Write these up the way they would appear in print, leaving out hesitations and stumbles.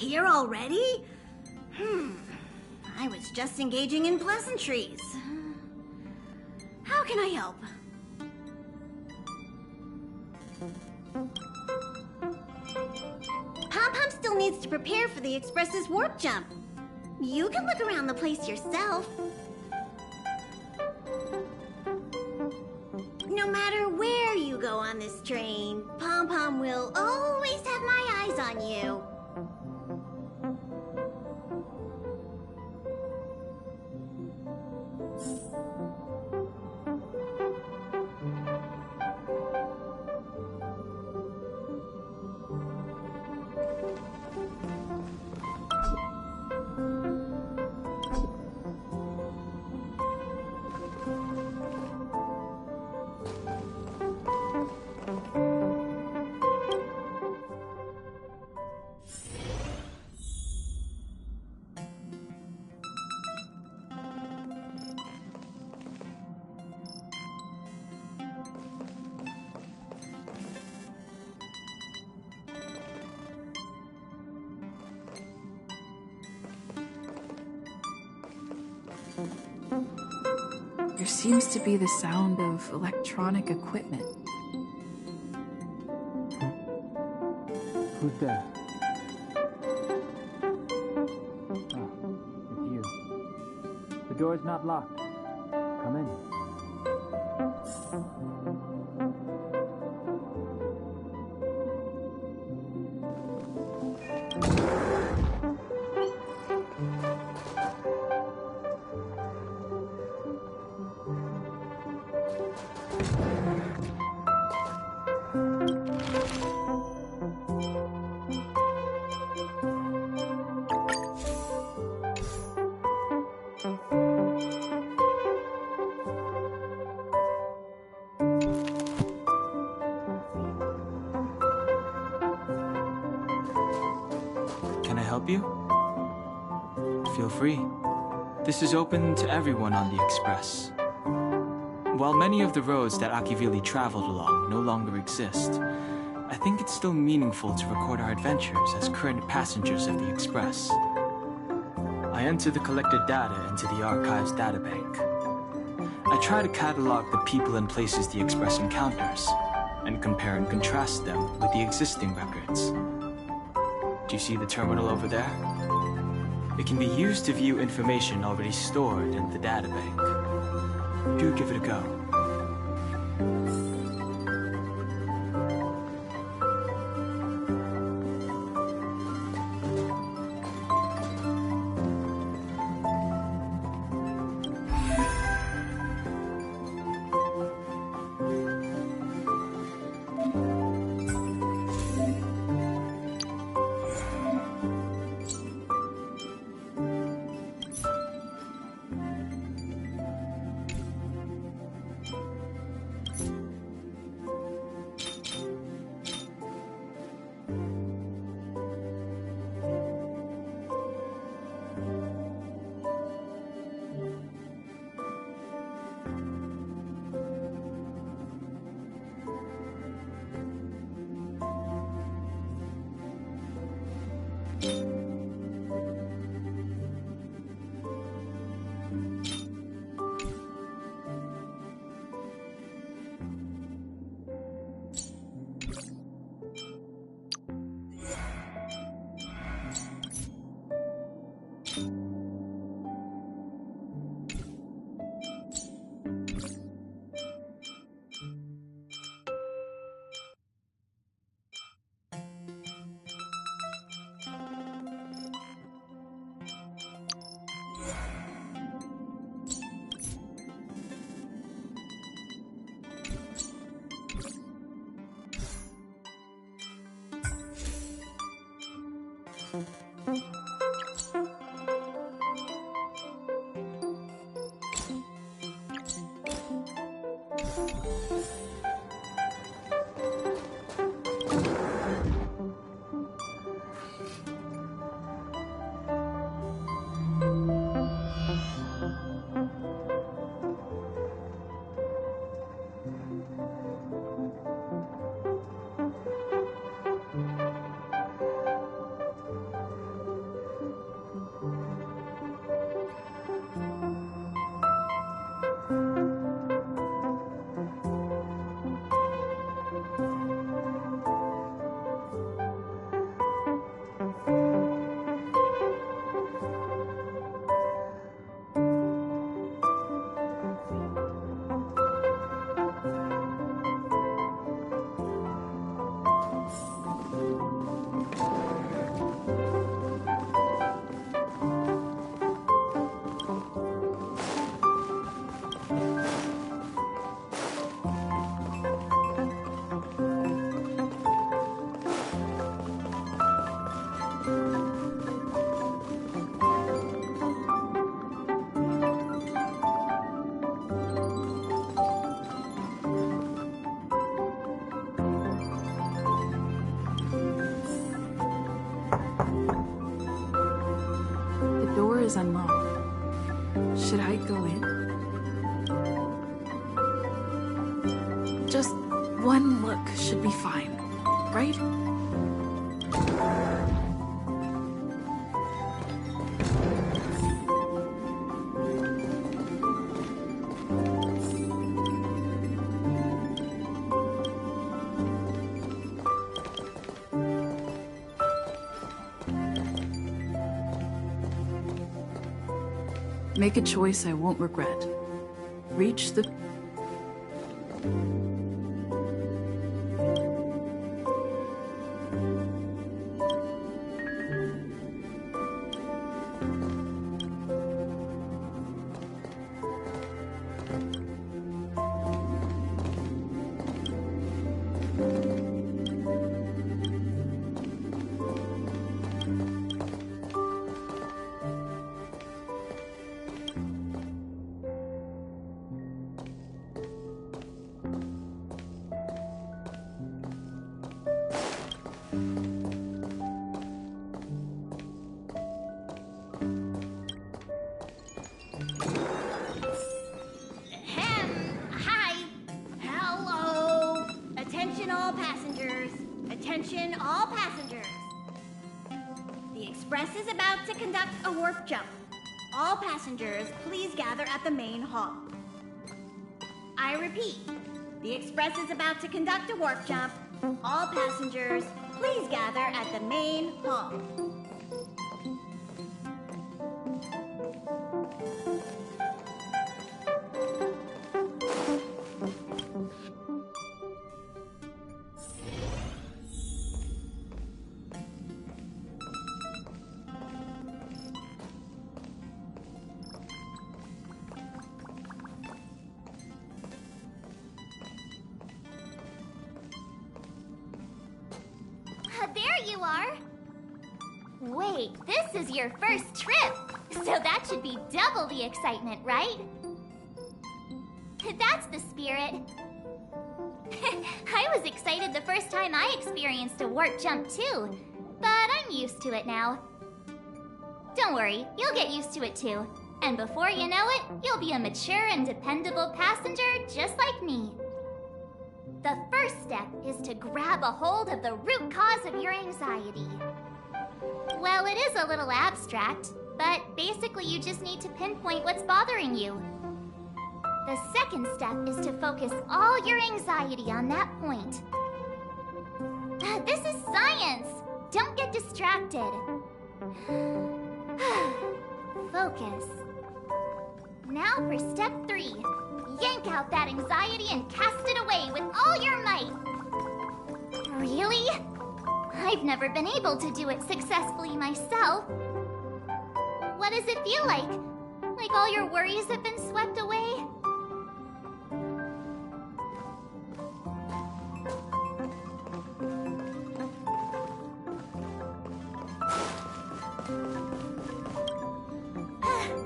Here already? I was just engaging in pleasantries. How can I help? Pom-Pom still needs to prepare for the Express's warp jump. You can look around the place yourself. No matter where you go on this train, Pom-Pom will always have my eyes on you. There seems to be the sound of electronic equipment. Who's there? Oh, it's you. The door's not locked. Come in. Can I help you? Feel free. This is open to everyone on the Express. While many of the roads that Akivili traveled along no longer exist, I think it's still meaningful to record our adventures as current passengers of the Express. I enter the collected data into the Archives databank. I try to catalog the people and places the Express encounters, and compare and contrast them with the existing records. Do you see the terminal over there? It can be used to view information already stored in the databank. Do give it a go. Is unlocked. Should I go in? Just one look should be fine, right? Make a choice I won't regret. Reach the... Attention all passengers. The Express is about to conduct a warp jump. All passengers, please gather at the main hall. I repeat, the Express is about to conduct a warp jump. All passengers, please gather at the main hall. There you are! Wait, this is your first trip! So that should be double the excitement, right? That's the spirit. I was excited the first time I experienced a warp jump too, but I'm used to it now. Don't worry, you'll get used to it too. And before you know it, you'll be a mature and dependable passenger just like me. The first step is to grab a hold of the root cause of your anxiety. Well, it is a little abstract, but basically you just need to pinpoint what's bothering you. The second step is to focus all your anxiety on that point. This is science! Don't get distracted. Focus. Now for step 3. Yank out that anxiety and cast it away with all your might. Really? I've never been able to do it successfully myself. What does it feel like? Like all your worries have been swept away?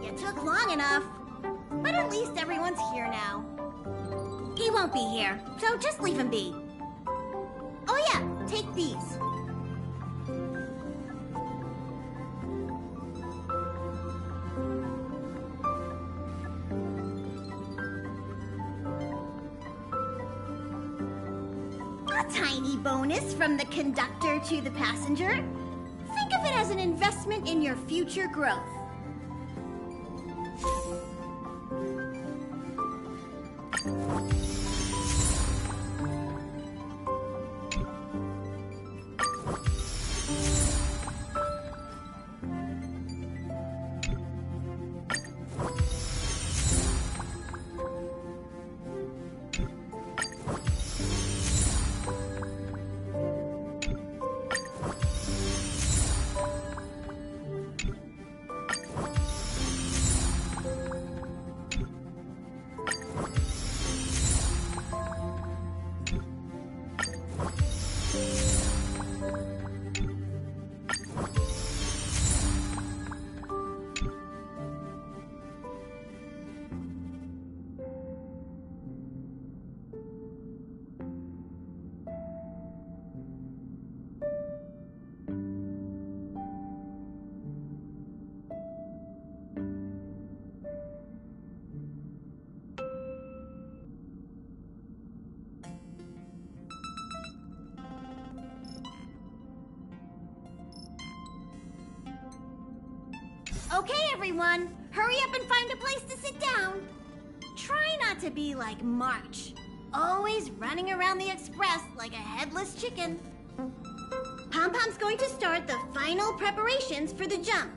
You took long enough. But at least everyone's here now. He won't be here, so just leave him be. Oh yeah, take these. A tiny bonus from the conductor to the passenger. Think of it as an investment in your future growth. Okay, everyone, hurry up and find a place to sit down. Try not to be like March, always running around the Express like a headless chicken. Pom-Pom's going to start the final preparations for the jump.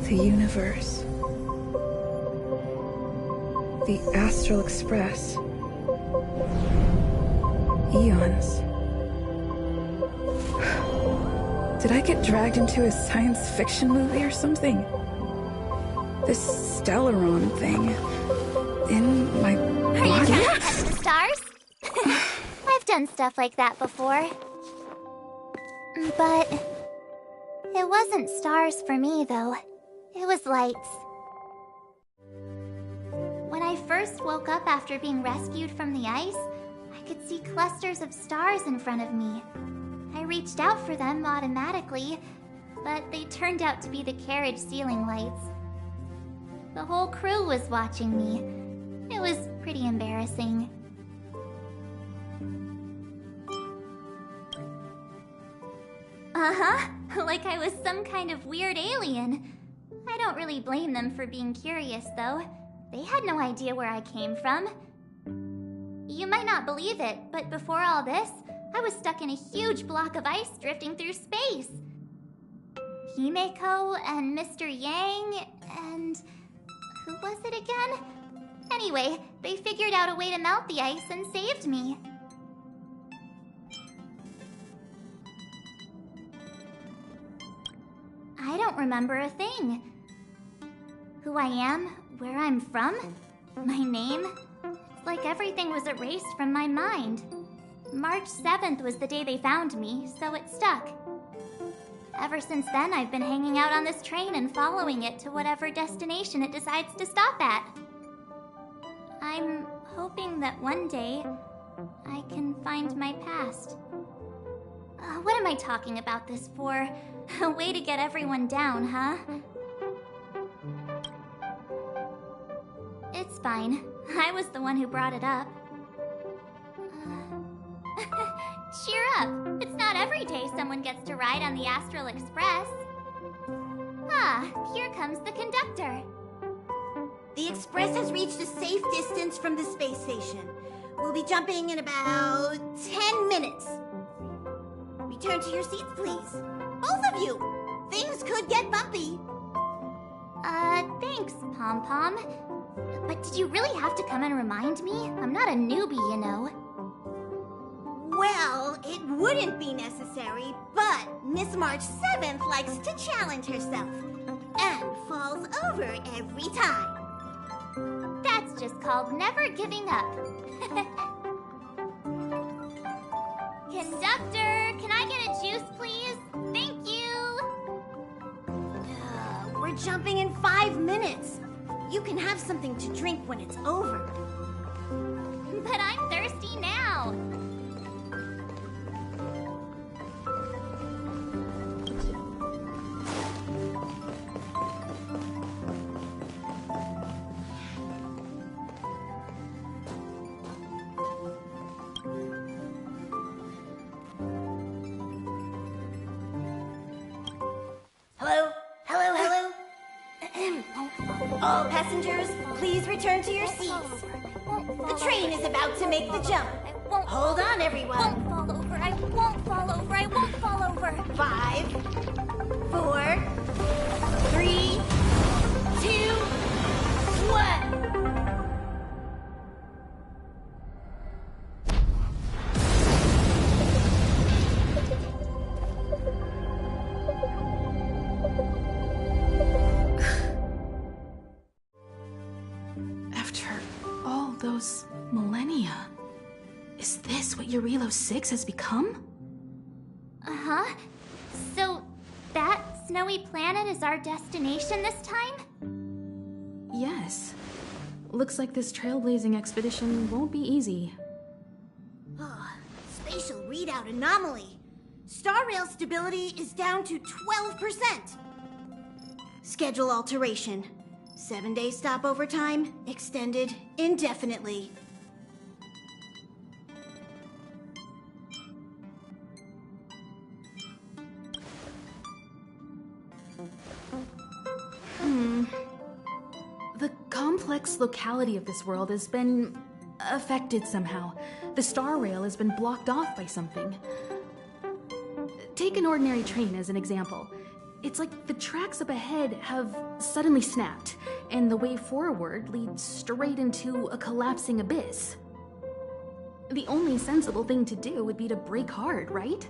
The universe. The Astral Express. Eons. Did I get dragged into a science fiction movie or something? This Stellaron thing in my Are you body? trying to touch the stars? I've done stuff like that before. But it wasn't stars for me, though. It was lights. When I first woke up after being rescued from the ice, I could see clusters of stars in front of me. I reached out for them automatically, but they turned out to be the carriage ceiling lights. The whole crew was watching me. It was pretty embarrassing. Uh-huh, like I was some kind of weird alien. I don't really blame them for being curious, though. They had no idea where I came from. You might not believe it, but before all this, I was stuck in a huge block of ice drifting through space. Himeko and Mr. Yang and... who was it again? Anyway, they figured out a way to melt the ice and saved me. I don't remember a thing. Who I am, where I'm from, my name. It's like everything was erased from my mind. March 7th was the day they found me, so it stuck. Ever since then, I've been hanging out on this train and following it to whatever destination it decides to stop at. I'm hoping that one day I can find my past. What am I talking about this for? A way to get everyone down, huh? It's fine. I was the one who brought it up. Cheer up. It's not every day someone gets to ride on the Astral Express. Ah, here comes the conductor. The Express has reached a safe distance from the space station. We'll be jumping in about 10 minutes. Return to your seats, please. Both of you! Things could get bumpy. Thanks, Pom-Pom. But did you really have to come and remind me? I'm not a newbie, you know. Well, it wouldn't be necessary, but Miss March 7th likes to challenge herself. And falls over every time. That's just called never giving up. Conductor, can I get a juice, please? Thank you! We're jumping in 5 minutes. You can have something to drink when it's over. But I'm thirsty now. Hello? Hello, hello? All passengers, please return to your seats. The train is about to make the jump. Hold on, everyone. I won't fall over. I won't fall over. 5, 4, 3, 2, 1. Those millennia. Is this what Eurilo 6 has become? Uh-huh. So, that snowy planet is our destination this time? Yes. Looks like this trailblazing expedition won't be easy. Oh, spatial readout anomaly. Star rail stability is down to 12%. Schedule alteration. 7-day stopover time extended indefinitely. The complex locality of this world has been affected somehow. The star rail has been blocked off by something. Take an ordinary train as an example. It's like the tracks up ahead have suddenly snapped, and the way forward leads straight into a collapsing abyss. The only sensible thing to do would be to brake hard, right?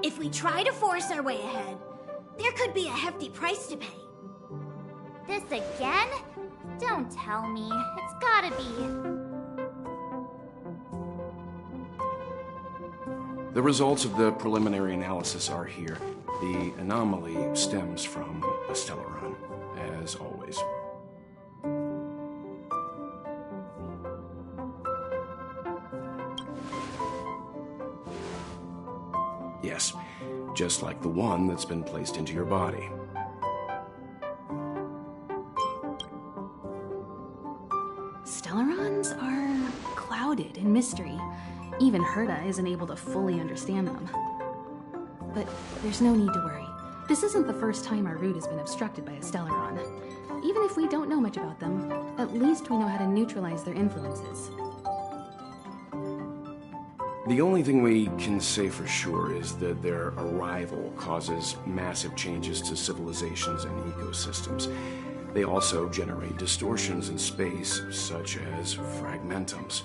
If we try to force our way ahead, there could be a hefty price to pay. This again? Don't tell me. It's gotta be. The results of the preliminary analysis are here. The anomaly stems from a Stellaron, as always. Yes, just like the one that's been placed into your body. Stellarons are clouded in mystery. Even Herta isn't able to fully understand them. But there's no need to worry. This isn't the first time our route has been obstructed by a Stellaron. Even if we don't know much about them, at least we know how to neutralize their influences. The only thing we can say for sure is that their arrival causes massive changes to civilizations and ecosystems. They also generate distortions in space, such as fragmentums.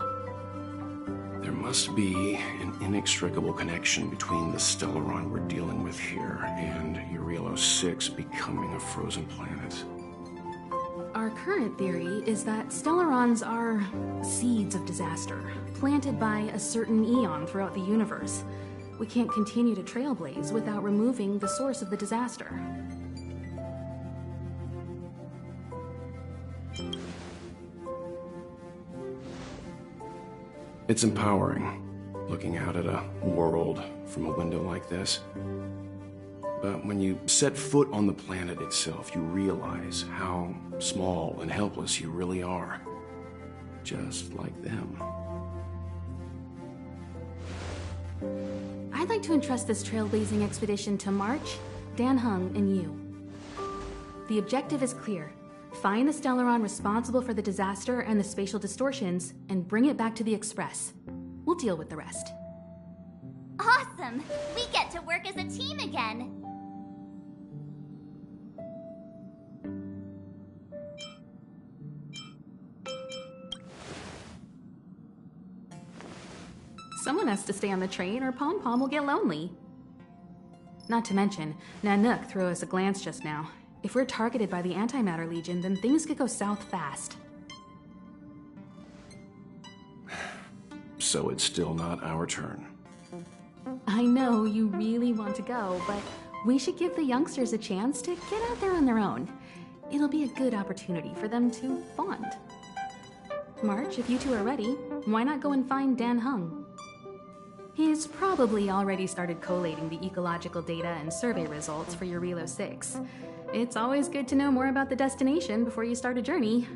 There must be an inextricable connection between the Stellaron we're dealing with here and Eurilo 6 becoming a frozen planet. Our current theory is that Stellarons are seeds of disaster, planted by a certain eon throughout the universe. We can't continue to trailblaze without removing the source of the disaster. It's empowering, looking out at a world from a window like this. But when you set foot on the planet itself, you realize how small and helpless you really are. Just like them. I'd like to entrust this trailblazing expedition to March, Dan Heng, and you. The objective is clear. Find the Stellaron responsible for the disaster and the spatial distortions, and bring it back to the Express. We'll deal with the rest. Awesome! We get to work as a team again! Someone has to stay on the train or Pom Pom will get lonely. Not to mention, Nanook threw us a glance just now. If we're targeted by the Antimatter Legion, then things could go south fast. So it's still not our turn. I know you really want to go, but we should give the youngsters a chance to get out there on their own. It'll be a good opportunity for them to bond. March, if you two are ready, why not go and find Dan Heng? He's probably already started collating the ecological data and survey results for your Relo 6. It's always good to know more about the destination before you start a journey.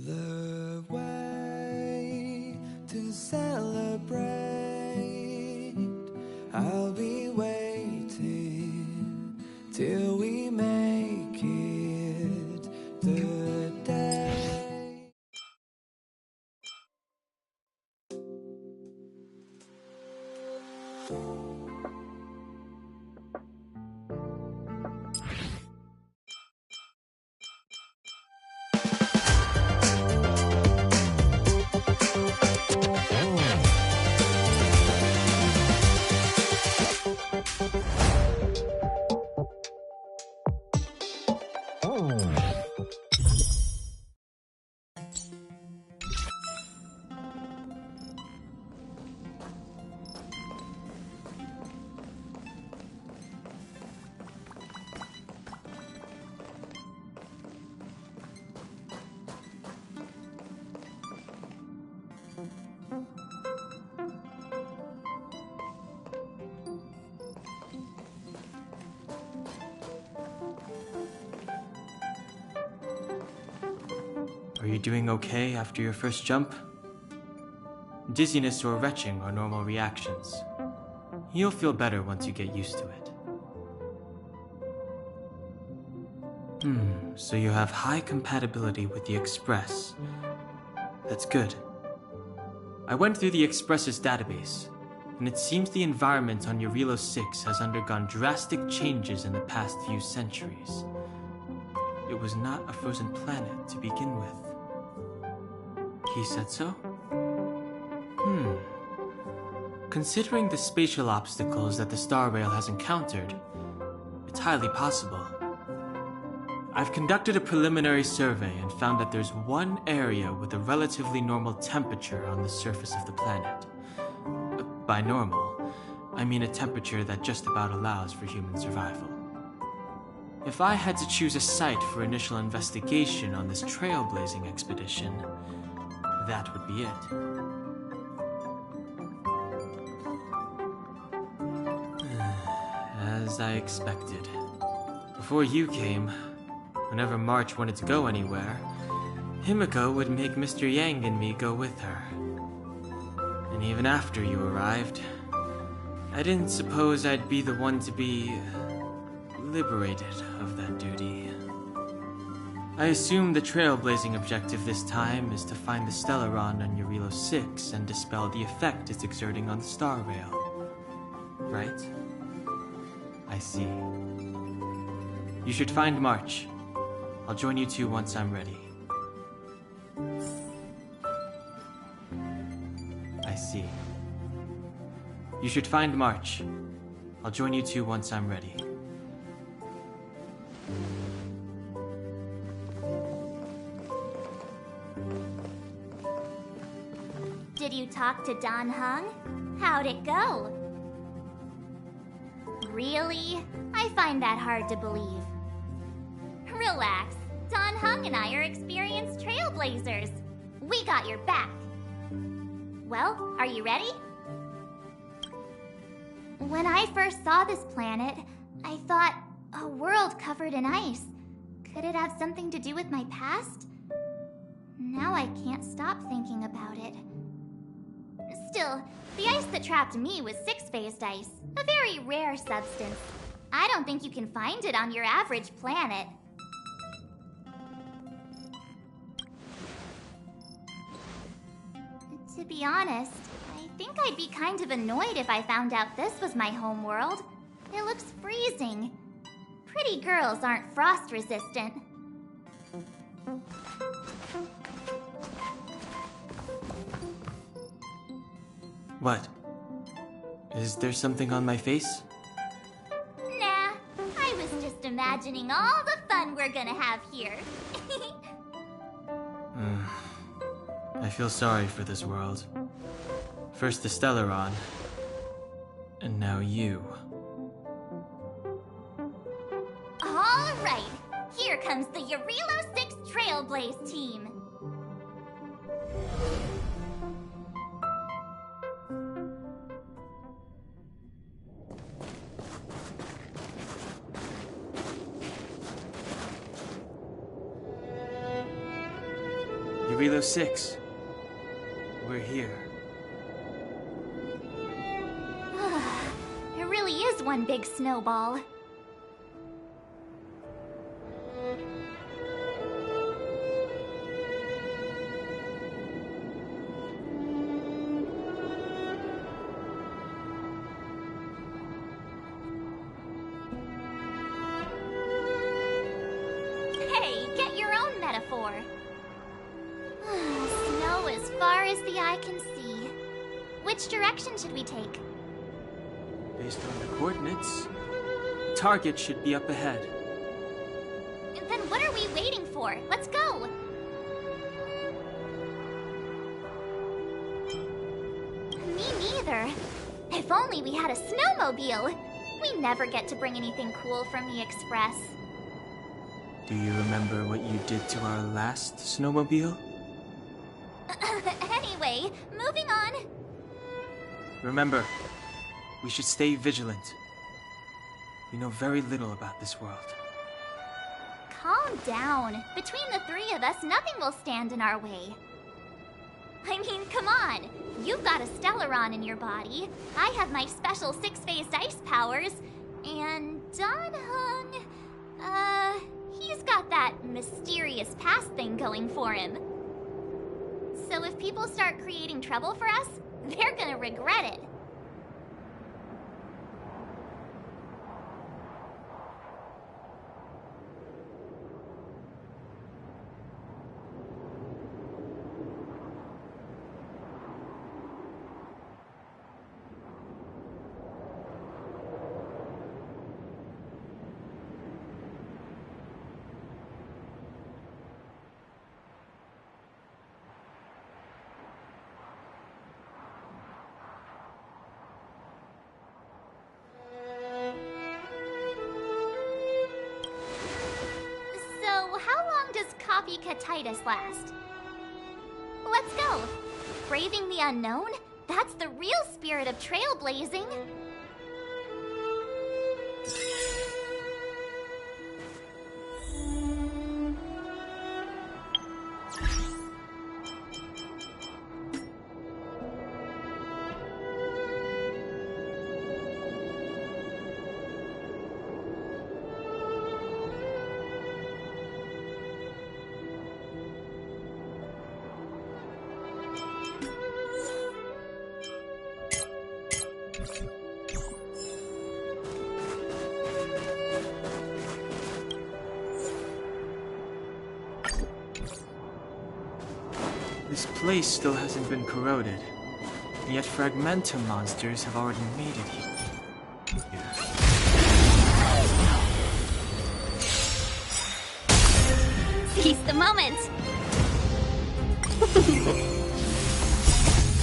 The way to celebrate, I'll be waiting till we make it the day. Are you doing okay after your first jump? Dizziness or retching are normal reactions. You'll feel better once you get used to it. So you have high compatibility with the Express. That's good. I went through the Express's database, and it seems the environment on your Relo 6 has undergone drastic changes in the past few centuries. It was not a frozen planet to begin with. He said so? Considering the spatial obstacles that the Star Rail has encountered, it's highly possible. I've conducted a preliminary survey and found that there's one area with a relatively normal temperature on the surface of the planet. By normal, I mean a temperature that just about allows for human survival. If I had to choose a site for initial investigation on this trailblazing expedition, that would be it. As I expected. Before you came, Whenever March wanted to go anywhere, Himiko would make Mr. Yang and me go with her. And even after you arrived, I didn't suppose I'd be the one to be liberated of that duty. I assume the trailblazing objective this time is to find the Stellaron on Eurilo 6 and dispel the effect it's exerting on the Star Rail. Right? I see. You should find March. I'll join you two once I'm ready. I see. You should find March. I'll join you two once I'm ready. Did you talk to Don Hung? How'd it go? Really? I find that hard to believe. Relax. Don Hung and I are experienced trailblazers. We got your back. Well, are you ready? When I first saw this planet, I thought, a world covered in ice. Could it have something to do with my past? Now I can't stop thinking about it. Still, the ice that trapped me was six-phased ice, a very rare substance. I don't think you can find it on your average planet. To be honest, I think I'd be kind of annoyed if I found out this was my home world. It looks freezing. Pretty girls aren't frost-resistant. What? Is there something on my face? Nah, I was just imagining all the fun we're gonna have here. I feel sorry for this world. First the Stellaron, and now you. All right, here comes the Eurilo 6 Trailblaze team. Eurilo 6. We're here. It really is one big snowball. Hey, get your own metaphor. Snow as far as the eye can see. Which direction should we take? Based on the coordinates, target should be up ahead. Then what are we waiting for? Let's go! Me neither. If only we had a snowmobile. We never get to bring anything cool from the Express. Do you remember what you did to our last snowmobile? Anyway, moving on. Remember, we should stay vigilant. We know very little about this world. Calm down. Between the three of us, nothing will stand in our way. I mean, come on. You've got a Stellaron in your body. I have my special six-phased ice powers. And Don Hung, he's got that mysterious past thing going for him. So if people start creating trouble for us, they're gonna regret it. Copycatitis last. Let's go. Braving the unknown? That's the real spirit of trailblazing. This place still hasn't been corroded, yet fragmentum monsters have already made it here. Seize the moment!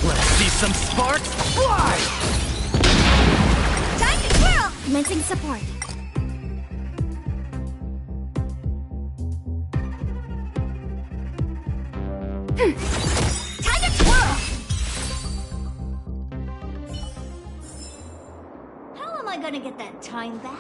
Let's see some sparks fly! Time to twirl! Commencing support. Time to twirl! How am I gonna get that time back?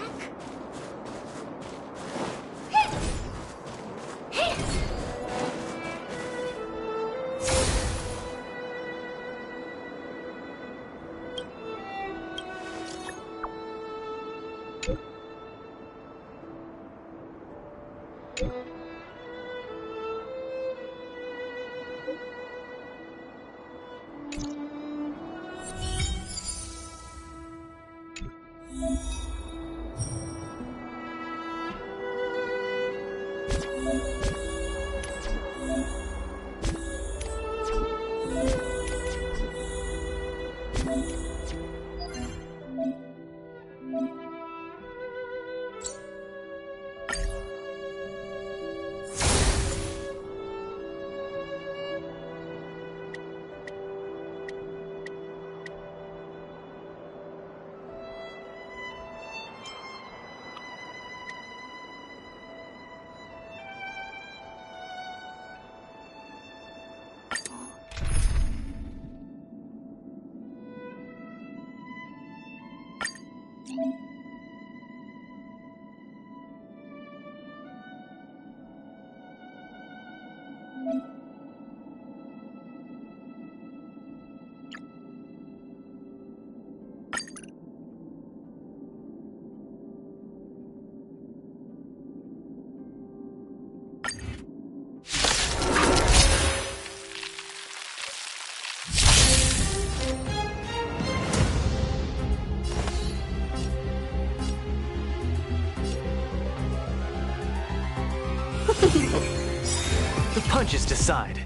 The punches decide.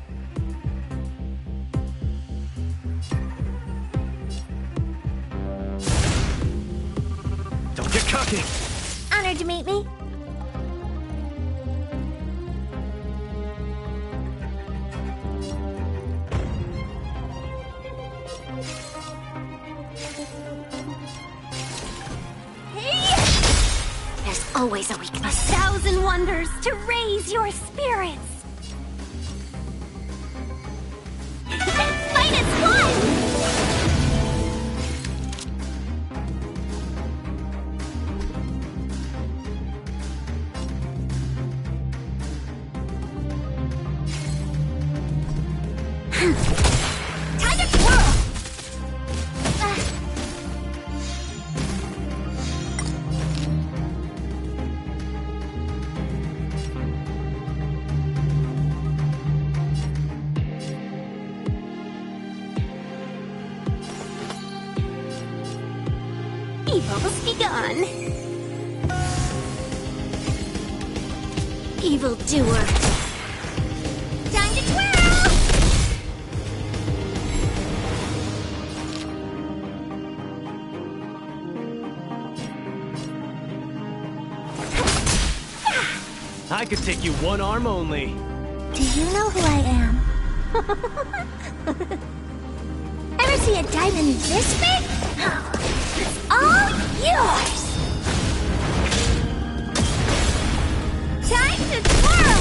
Don't get cocky. Honored to meet me. There's always a weakness. 1,000 wonders to raise your spirits. Fight is fun! Time to twirl! Evil's begun. Evil doer. Time to twirl! I could take you one arm only. Do you know who I am? Ever see a diamond this big? It's all yours! Time to twirl!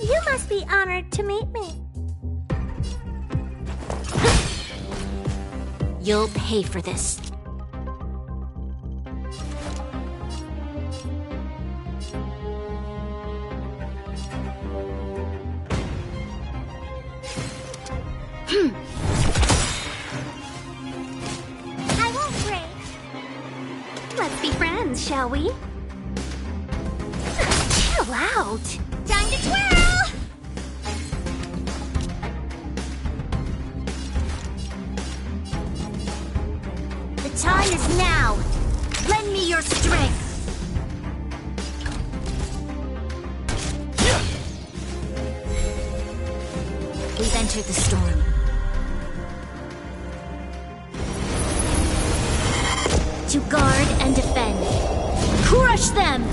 You must be honored to meet me. You'll pay for this. I won't break. Let's be friends, shall we? Chill out. Time to twirl! time is now! Lend me your strength! We've entered the storm. To guard and defend. Crush them!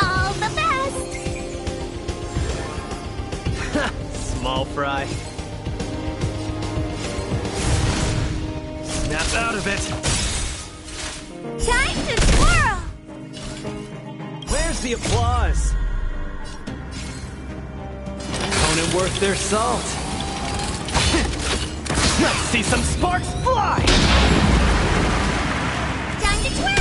All the best! Small fry. Snap out of it! Time to twirl! Where's the applause? Opponent worth their salt. Let's see some sparks fly! Time to twirl!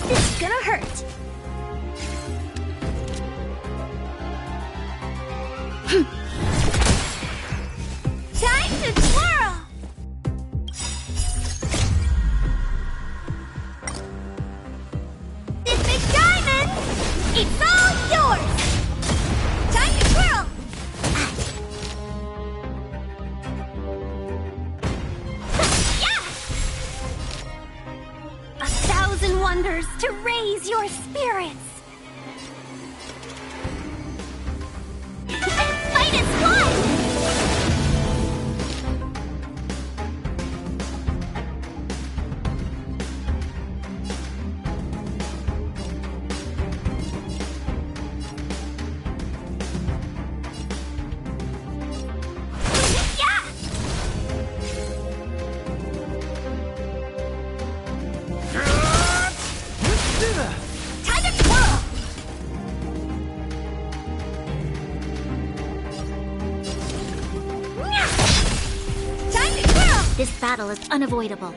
This is gonna hurt. Time to twirl! This big diamond! It's all yours! Time to twirl! Yeah! 1,000 wonders to raise your spirits! Fight is fun! Yeah! Time to twirl! Time to twirl! This battle is unavoidable.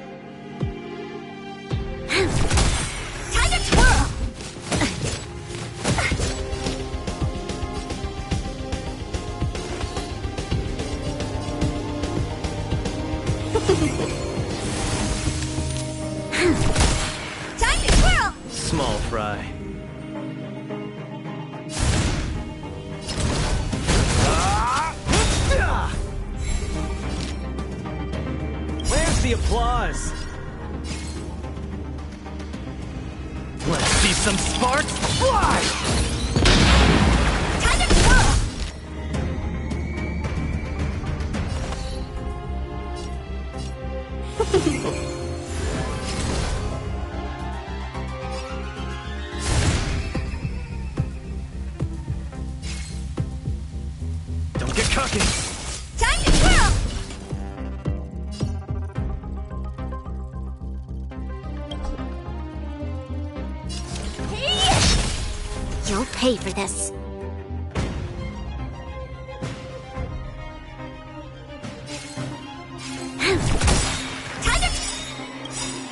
Time to twirl! Time to twirl! Small fry. Where's the applause? Let's see some sparks fly! Time to twirl! Don't get cocky! Time to twirl! You'll pay for this. Time to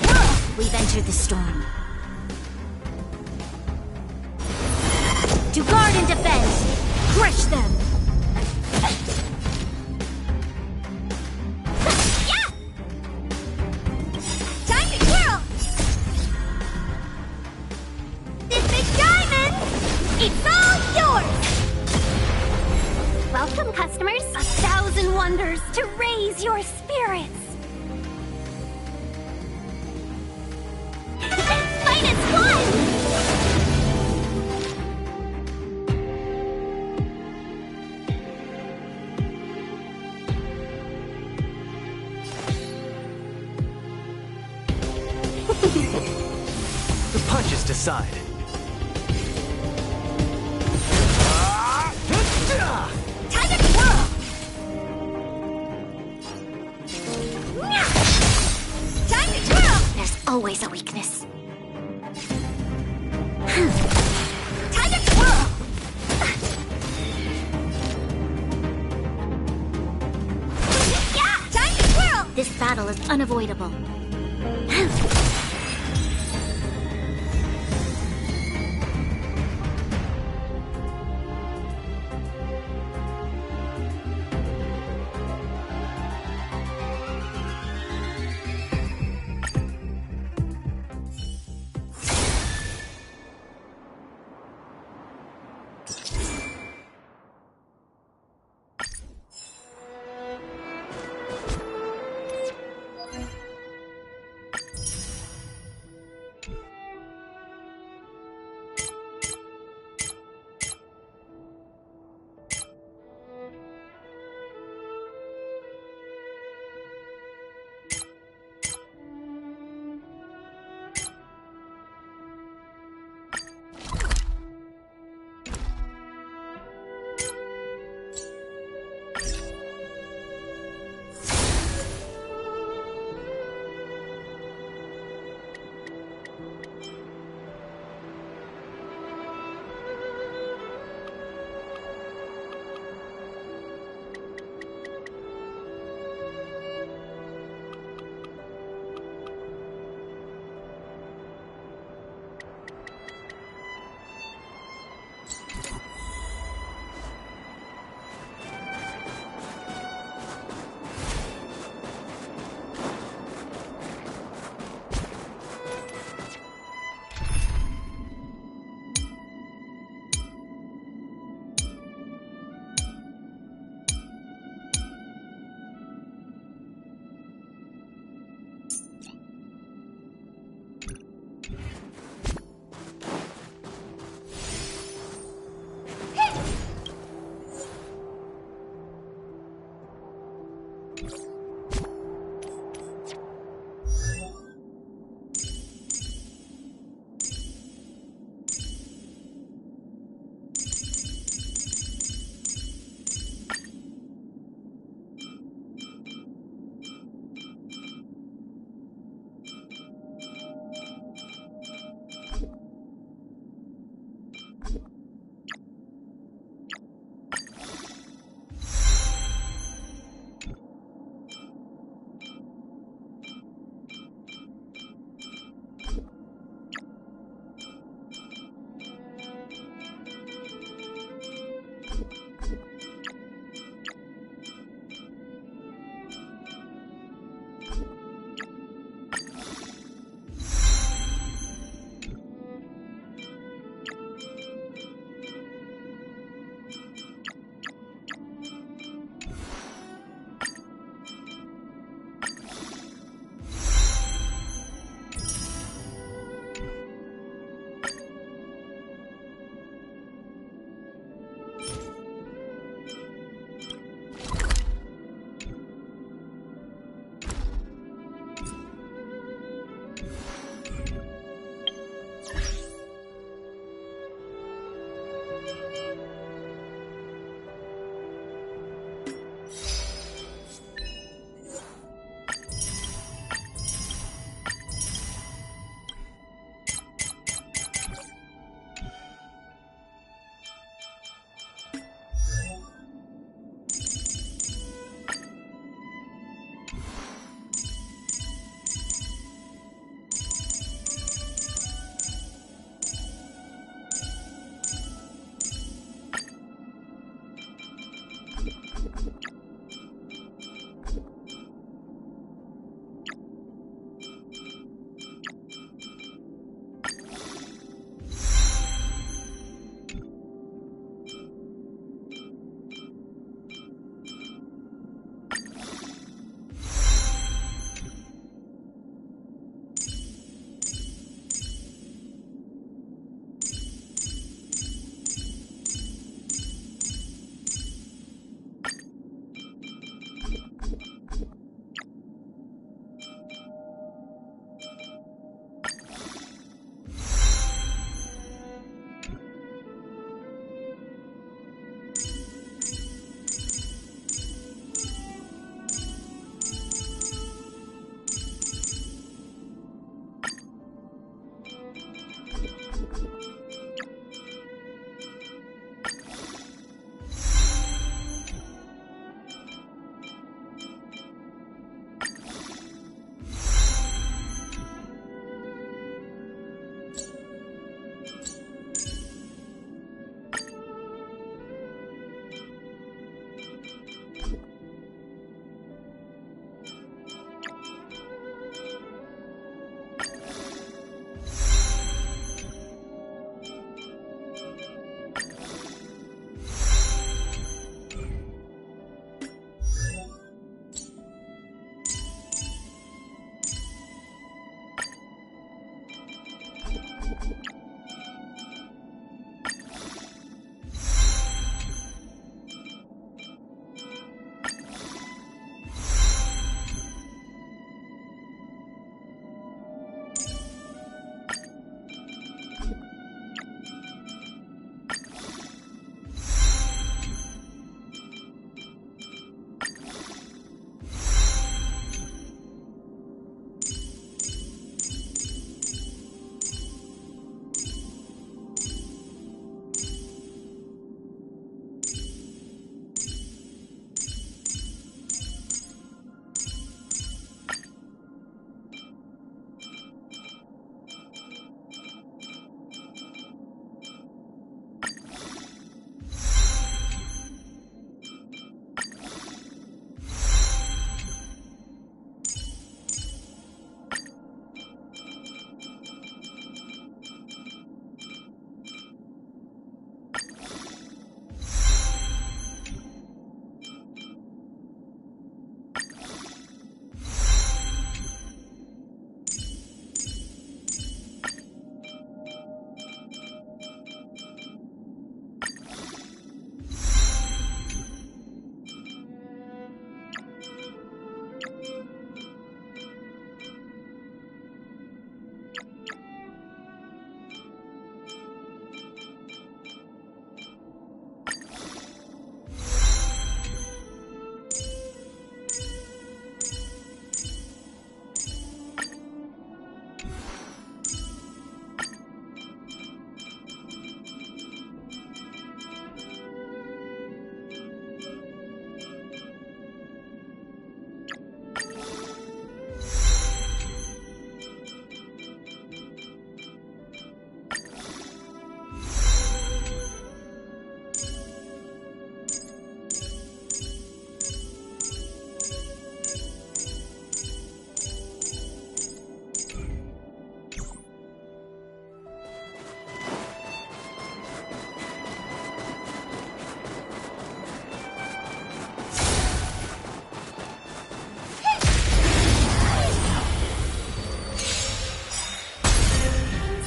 twirl! We've entered the storm. To guard and defend, crush them! Yeah! Time to twirl! This big diamond, it's all yours! Welcome, customers. 1,000 wonders to raise your spirits. Fight is fun! The punches decide. Time to twirl! Time to twirl! There's always a weakness. Time to twirl! Yeah! Time to twirl! This battle is unavoidable.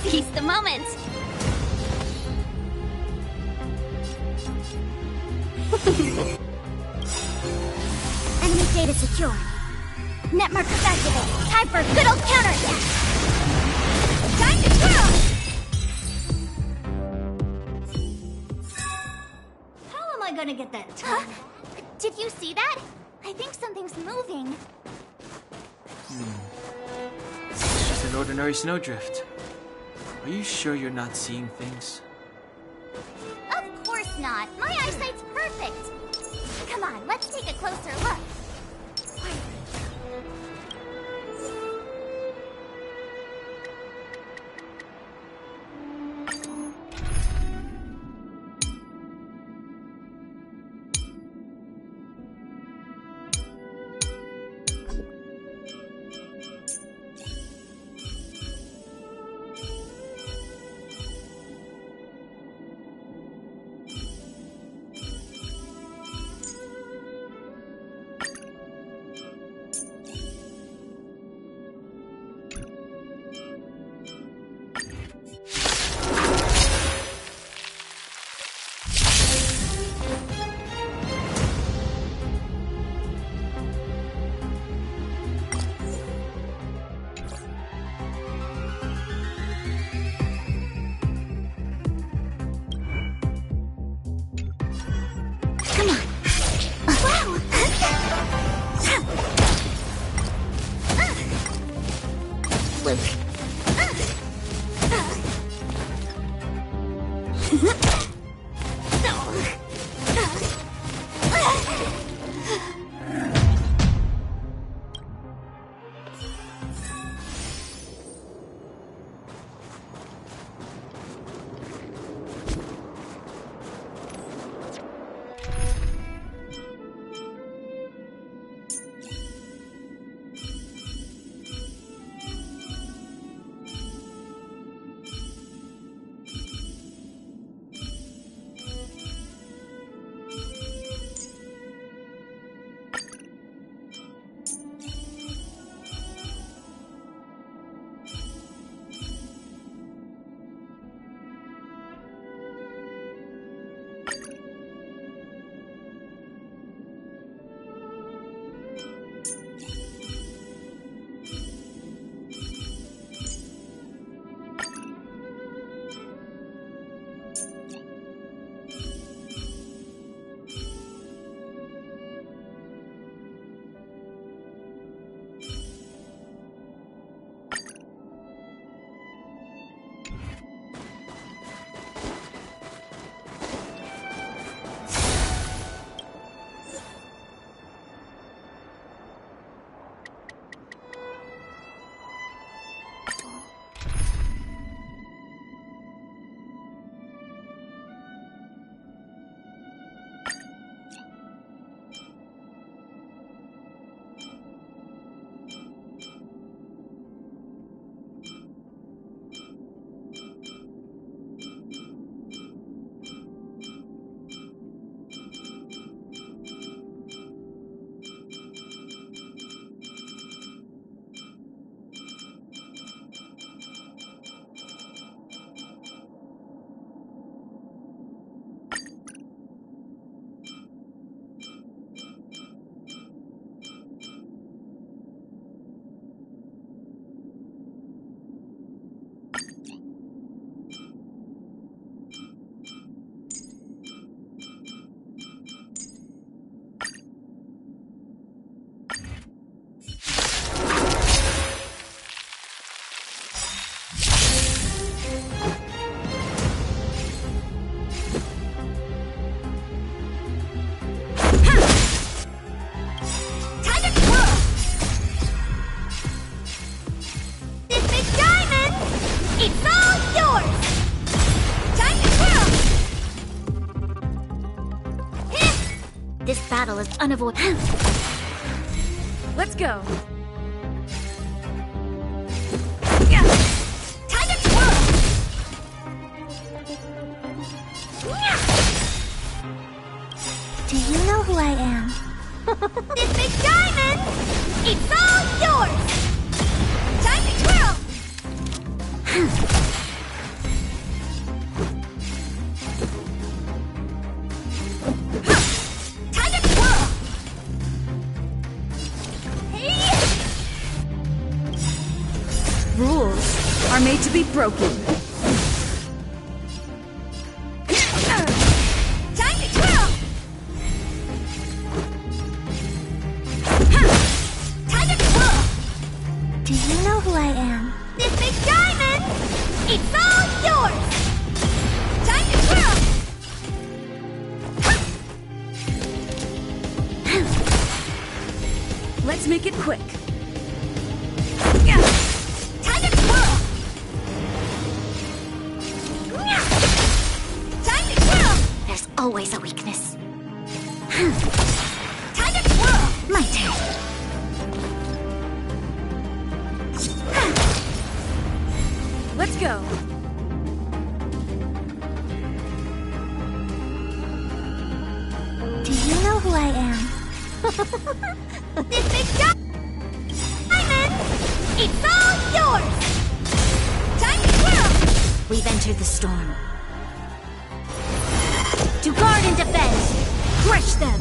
Seize the moment! Enemy data secure. Net markers activated. Time for a good old counterattack! Time to twirl! How am I gonna get that Huh? Did you see that? I think something's moving. It's just an ordinary snowdrift. Are you sure you're not seeing things? Of course not. My eyesight's perfect. Come on, let's take a closer look. This battle is unavoidable. Let's go. Time to twirl! Do you know who I am? This big diamond! It's all yours! Time to twirl! are made to be broken. Time to twirl! Time to twirl! Do you know who I am? This big diamond! It's all yours! Time to twirl! Let's make it quick. Time to twirl! Time to twirl! There's always a weakness. Time to twirl! My turn. Let's go. Do you know who I am? This big diamond! It's all yours! Time to twirl! We've entered the storm. To guard and defend! Crush them!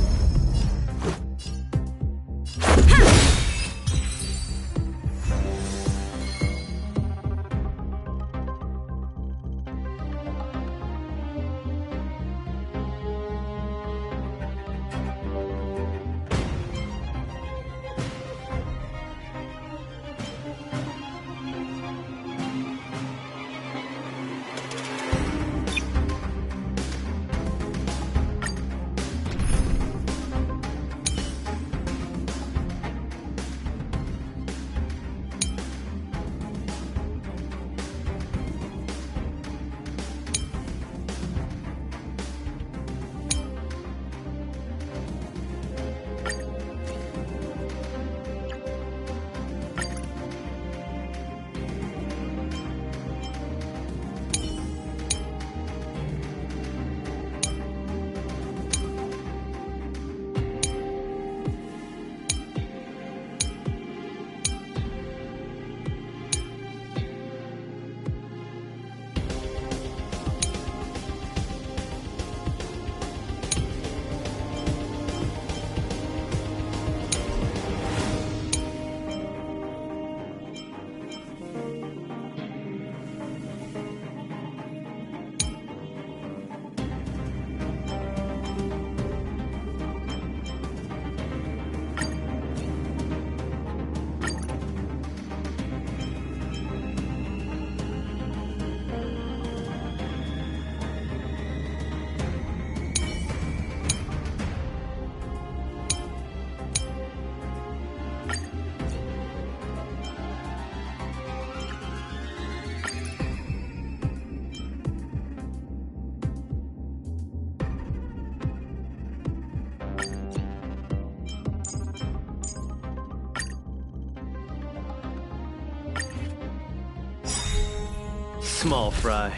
Small fry.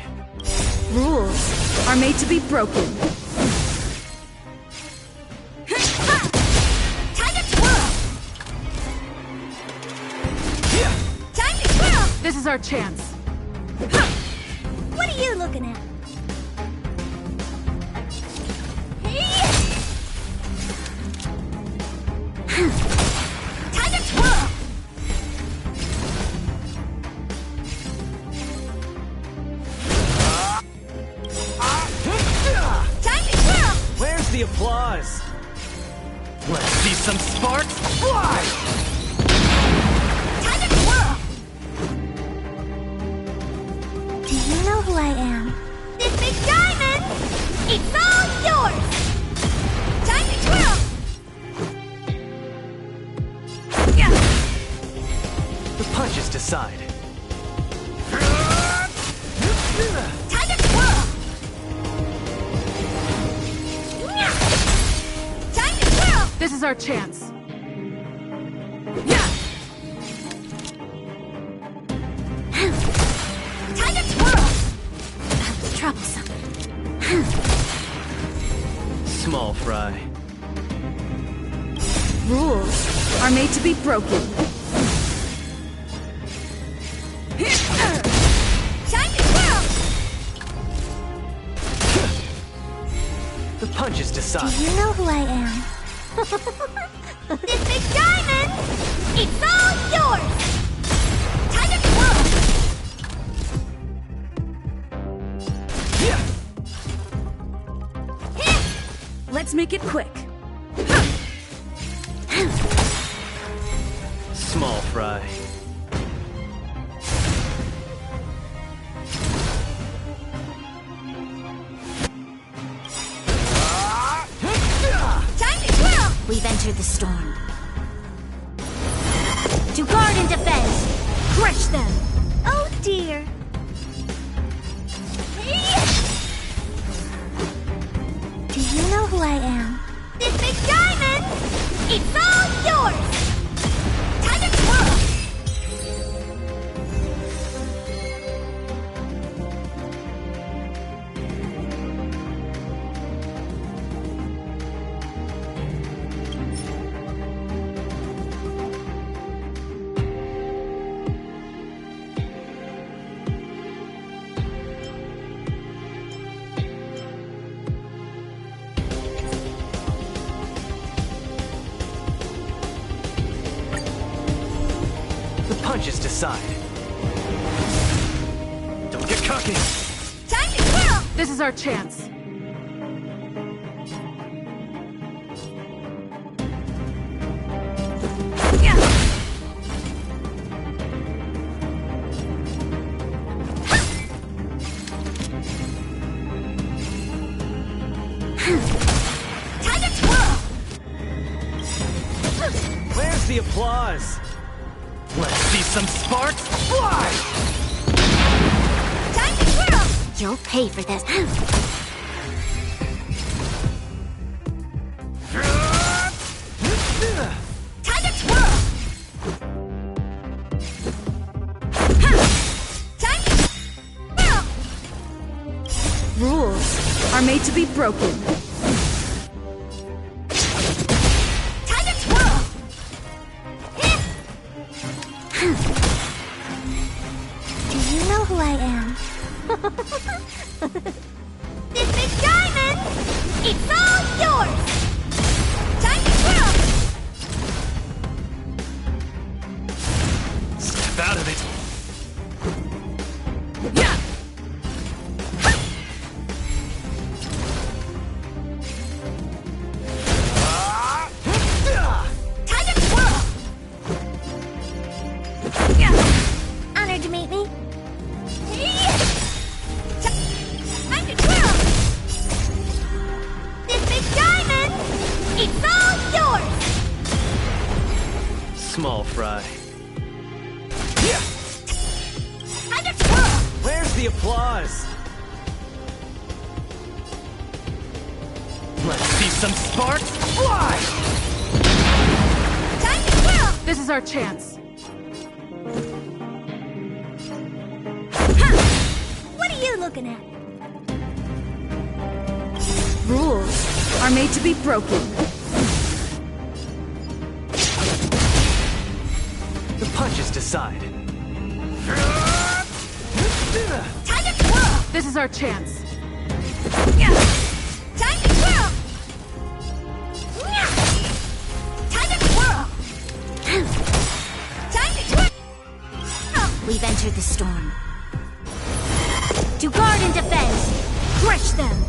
Rules are made to be broken. Time to twirl! Time to twirl! This is our chance. What are you looking at? Time to twirl! Time to twirl! Where's the applause? Let's see some sparks fly! Time to twirl! Do you know who I am? This big diamond! It's all yours! Time to twirl! The punches decide. Time to twirl! Time to twirl! This is our chance. Time to twirl! That was troublesome. Small fry. Rules are made to be broken. Time to twirl! The punches Do decide. you know who I am? This big diamond! It's all yours! Time to twirl! Let's make it quick. Small fry. Time to twirl! We've entered the storm. To guard and defend! Crush them! Oh dear! Do you know who I am? This big diamond! It's all yours! Time to twirl! Punches decide. Don't get cocky. Time to twirl! This is our chance. Time to twirl! Where's the applause? Let's see some sparks fly! Time to twirl! You'll pay for this. Time to twirl! Time to twirl! Rules are made to be broken. Time to twirl! Do you know who I am? This big diamond! It's all yours! Time to twirl! Step out of it. Time to twirl! Honored to meet me. Time to twirl! This big diamond! It's all yours! Small fry. Time to twirl! Where's the applause? Let's see some sparks fly! Time to twirl! This is our chance. What are you looking at? Rules are made to be broken. The punches decide. Time to twirl! This is our chance. Time to twirl! Time to twirl! Time to twirl! We've entered the storm. To guard and defend! Crush them!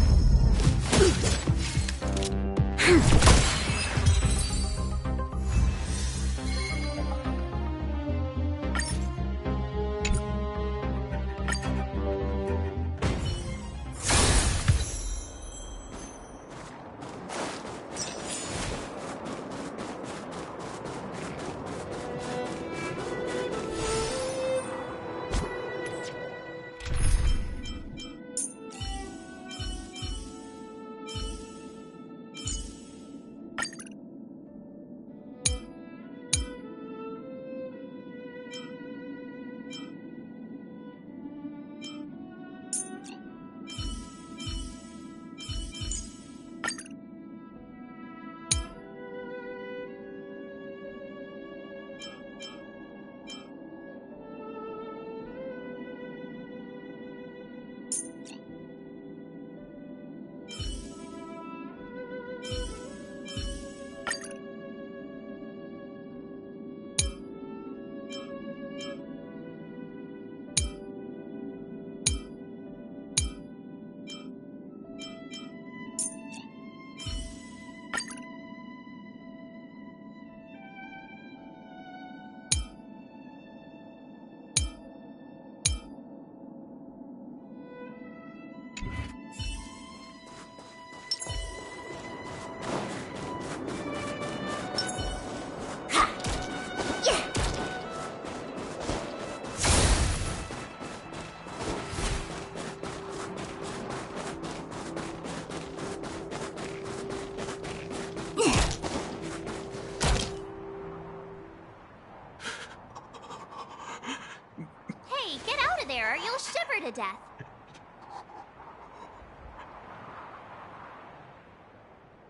death.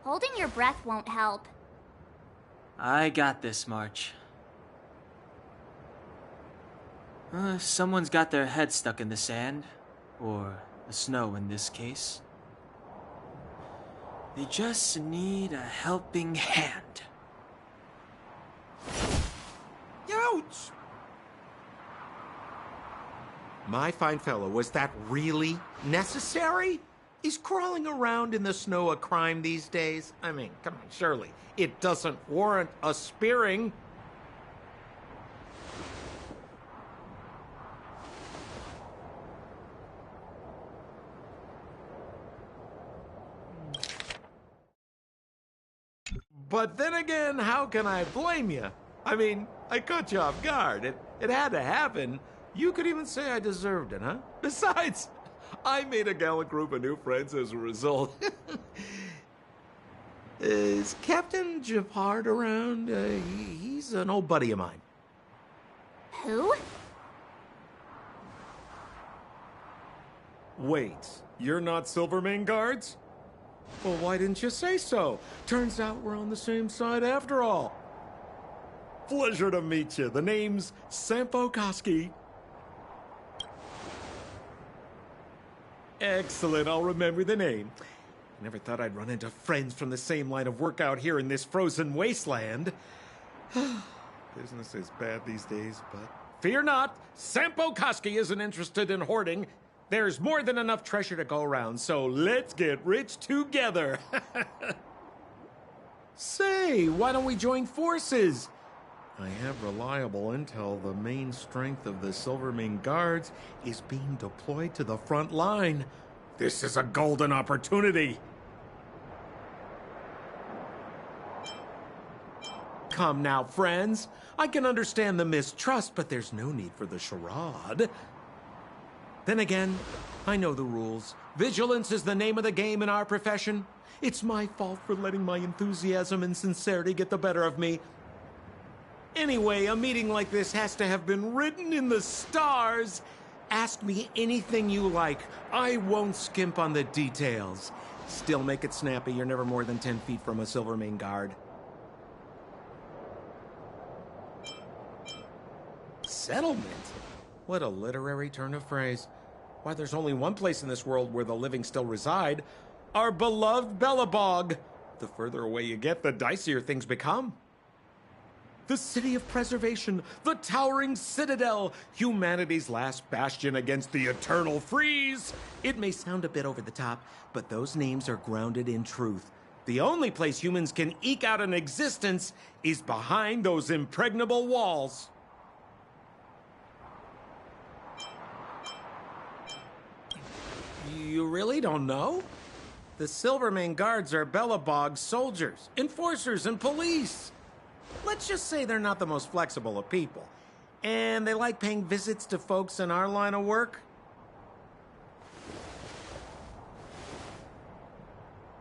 Holding your breath won't help. I got this, March. Someone's got their head stuck in the sand, or the snow in this case. They just need a helping hand. Ouch! My fine fellow, was that really necessary? Is crawling around in the snow a crime these days? I mean, come on, surely it doesn't warrant a spearing. But then again, how can I blame you? I mean, I caught you off guard. It had to happen. You could even say I deserved it, huh? Besides, I made a gallant group of new friends as a result. Is Captain GEPARD around? He's an old buddy of mine. Who? Wait, you're not Silvermane guards? Well, why didn't you say so? Turns out we're on the same side after all. Pleasure to meet you. The name's Sampo Koski. Excellent, I'll remember the name. Never thought I'd run into friends from the same line of work out here in this frozen wasteland. Business is bad these days, but fear not, Sampo Koski isn't interested in hoarding. There's more than enough treasure to go around, so let's get rich together. Say, why don't we join forces? I have reliable intel the main strength of the Silvermane guards is being deployed to the front line. This is a golden opportunity. Come now, friends. I can understand the mistrust, but there's no need for the charade. Then again, I know the rules. Vigilance is the name of the game in our profession. It's my fault for letting my enthusiasm and sincerity get the better of me. Anyway, a meeting like this has to have been written in the stars. Ask me anything you like. I won't skimp on the details. Still make it snappy. You're never more than 10 feet from a Silvermane guard. Settlement? What a literary turn of phrase. Why, there's only one place in this world where the living still reside. Our beloved Bellabog. The further away you get, the dicier things become. The city of preservation, the towering citadel, humanity's last bastion against the eternal freeze. It may sound a bit over the top, but those names are grounded in truth. The only place humans can eke out an existence is behind those impregnable walls. You really don't know? The Silvermane guards are Bellabog's soldiers, enforcers, and police. Let's just say they're not the most flexible of people. And they like paying visits to folks in our line of work.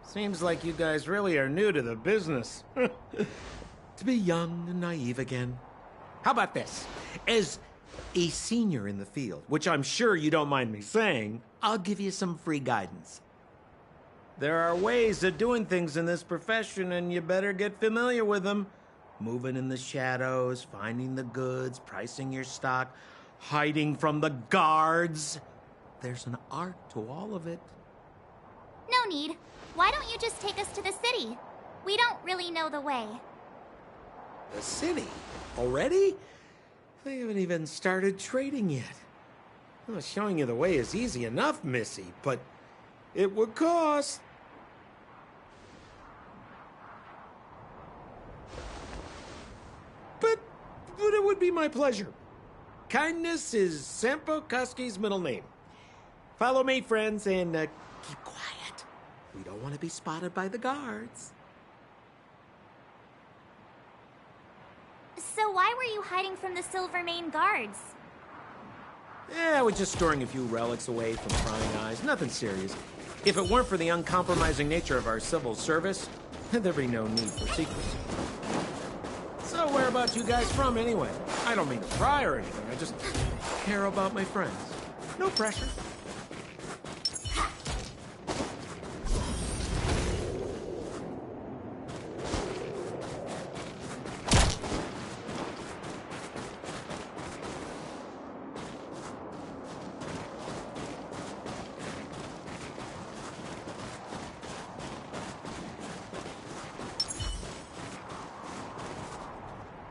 Seems like you guys really are new to the business. To be young and naive again. How about this? As a senior in the field, which I'm sure you don't mind me saying, I'll give you some free guidance. There are ways of doing things in this profession, and you better get familiar with them. Moving in the shadows, finding the goods, pricing your stock, hiding from the guards. There's an art to all of it. No need. Why don't you just take us to the city? We don't really know the way. The city? Already? They haven't even started trading yet. Well, showing you the way is easy enough, Missy, but it would cost. But it would be my pleasure. Kindness is Sampo Koski's middle name. Follow me, friends, and keep quiet. We don't want to be spotted by the guards. So why were you hiding from the Silvermane guards? Yeah, we're just storing a few relics away from prying eyes. Nothing serious. If it weren't for the uncompromising nature of our civil service, there'd be no need for secrecy. So where about you guys from, anyway? I don't mean to pry or anything. I just care about my friends. No pressure.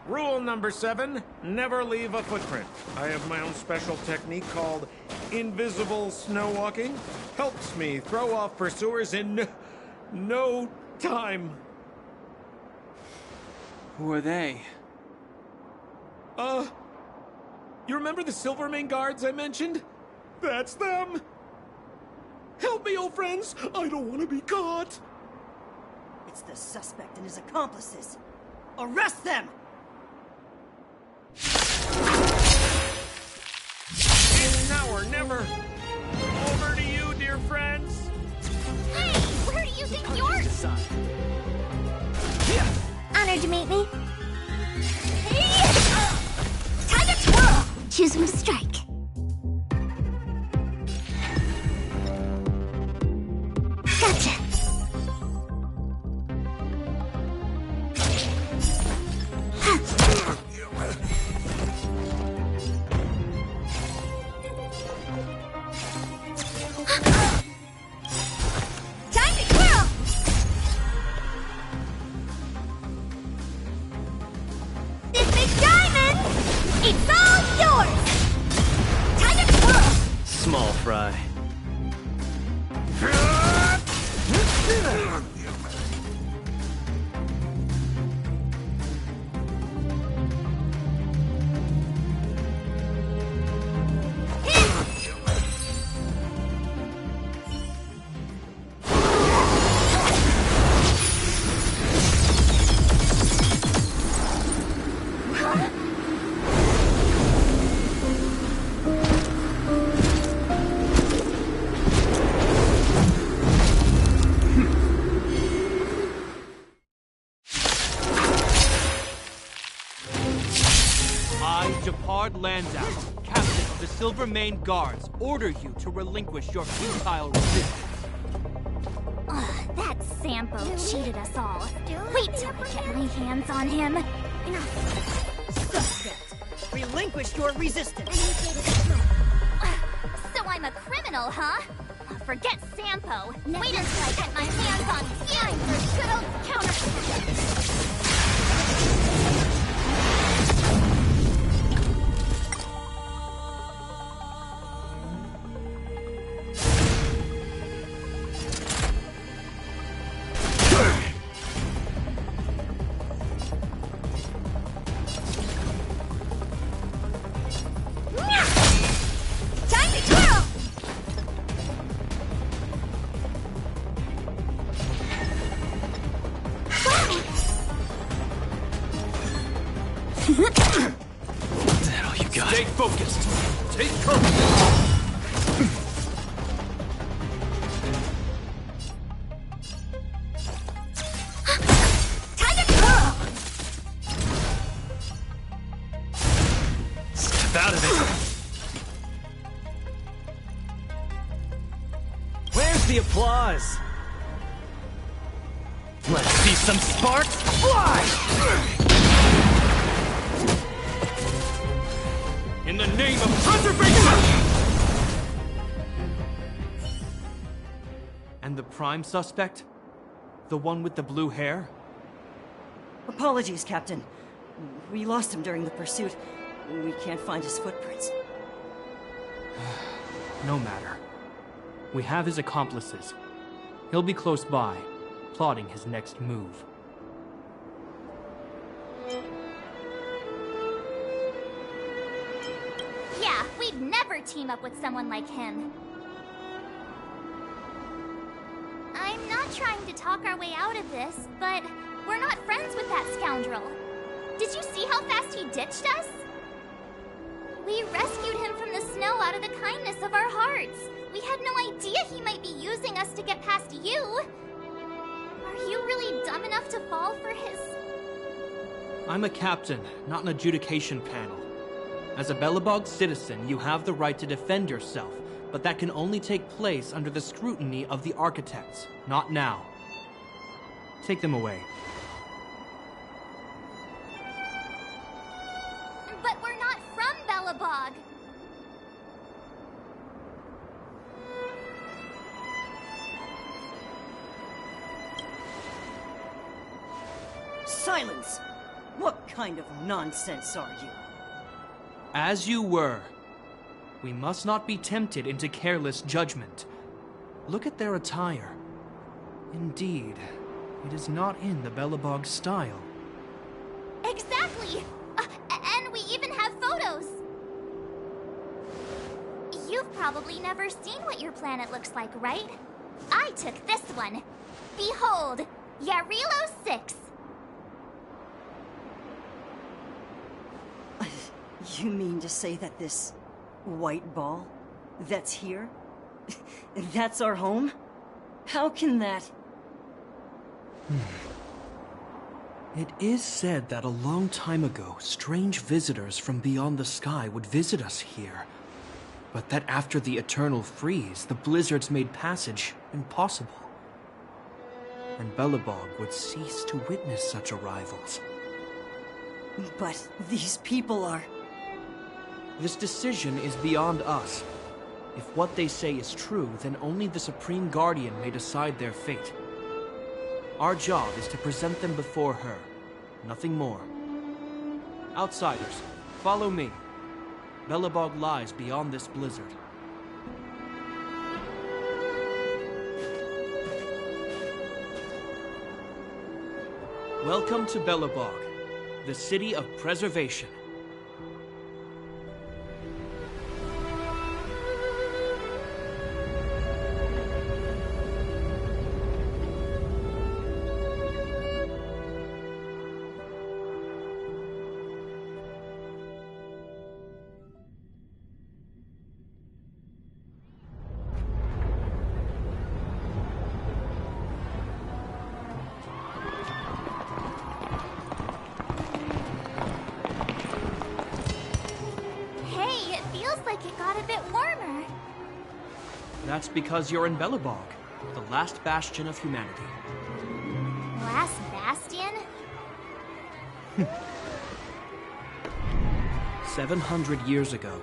Rule number 7, never leave a footprint. I have my own special technique called invisible snow walking. Helps me throw off pursuers in no time. Who are they? You remember the Silvermane guards I mentioned? That's them! Help me, old friends! I don't want to be caught! It's the suspect and his accomplices. Arrest them! It's now or never! Over to you, dear friends! Hey, where do you think you're... Honored to meet me. Time to twirl! Choose from strike. Gotcha. Time to twirl! This big diamond! It's all yours! Time to twirl! Small fry. GEPARD Landow, captain of the Silvermane Guards, order you to relinquish your futile resistance. Ugh, that Sampo cheated us all. Wait till I get my hands on him. Suspect! Relinquish your resistance! So I'm a criminal, huh? Forget Sampo. Wait until I get my hands on you for good old counter. That all you got? Stay focused. Take cover. Time to twirl! Step out of it. Where's the applause? Let's see some sparks fly! In the name of preservation! And the prime suspect? The one with the blue hair? Apologies, Captain. We lost him during the pursuit. We can't find his footprints. No matter. We have his accomplices. He'll be close by, plotting his next move. Yeah, we'd never team up with someone like him. I'm not trying to talk our way out of this, but we're not friends with that scoundrel. Did you see how fast he ditched us? We rescued him from the snow out of the kindness of our hearts. We had no idea he might be using us to get past you. Are you really dumb enough to fall for his... I'm a captain, not an adjudication panel. As a Belobog citizen, you have the right to defend yourself, but that can only take place under the scrutiny of the architects, not now. Take them away. But we're not from Belobog. Silence! What kind of nonsense are you? As you were. We must not be tempted into careless judgment. Look at their attire. Indeed, it is not in the Belobog style. Exactly! And we even have photos! You've probably never seen what your planet looks like, right? I took this one. Behold, Yarilo 6. You mean to say that this white ball that's here, that's our home? How can that... It is said that a long time ago, strange visitors from beyond the sky would visit us here. But that after the eternal freeze, the blizzards made passage impossible. And Belobog would cease to witness such arrivals. But these people are... This decision is beyond us. If what they say is true, then only the Supreme Guardian may decide their fate. Our job is to present them before her. Nothing more. Outsiders, follow me. Belobog lies beyond this blizzard. Welcome to Belobog, the city of preservation. That's because you're in Belobog, the last bastion of humanity. Last bastion? 700 years ago,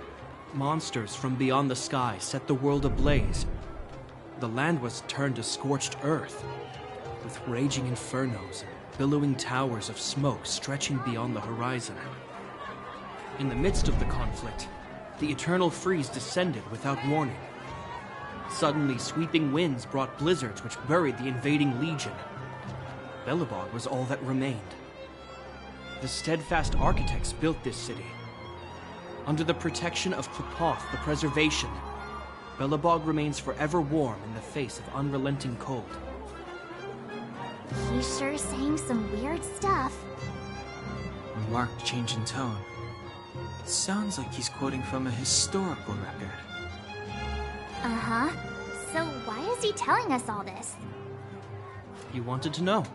monsters from beyond the sky set the world ablaze. The land was turned to scorched earth, with raging infernos and billowing towers of smoke stretching beyond the horizon. In the midst of the conflict, the eternal freeze descended without warning. Suddenly, sweeping winds brought blizzards which buried the invading legion. Belobog was all that remained. The steadfast architects built this city. Under the protection of Qlipoth, the preservation, Belobog remains forever warm in the face of unrelenting cold. He's sure saying some weird stuff. A marked change in tone. It sounds like he's quoting from a historical record. Uh-huh. So why is he telling us all this? You wanted to know.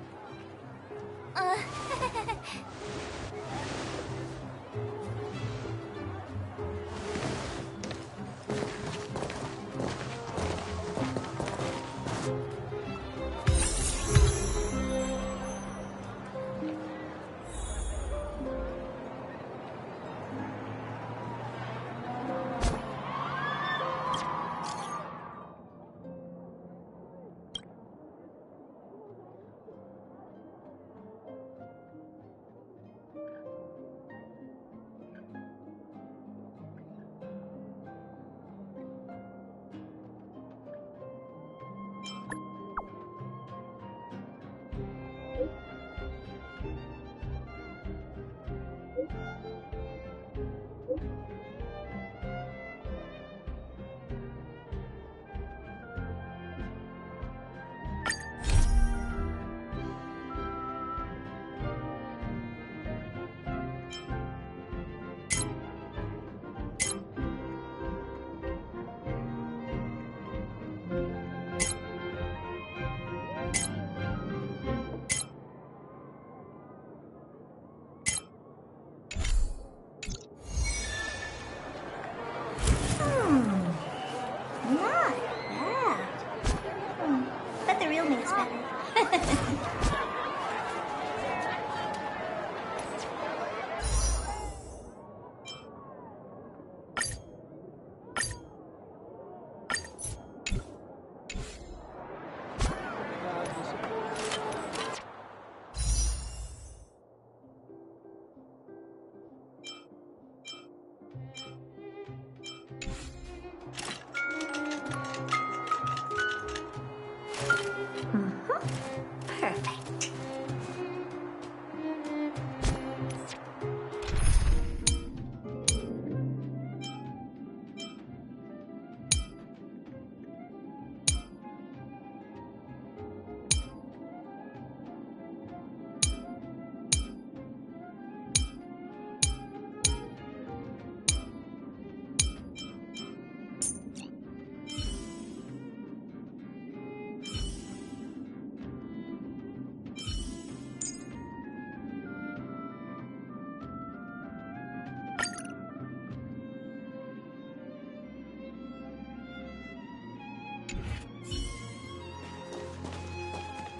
Perfect.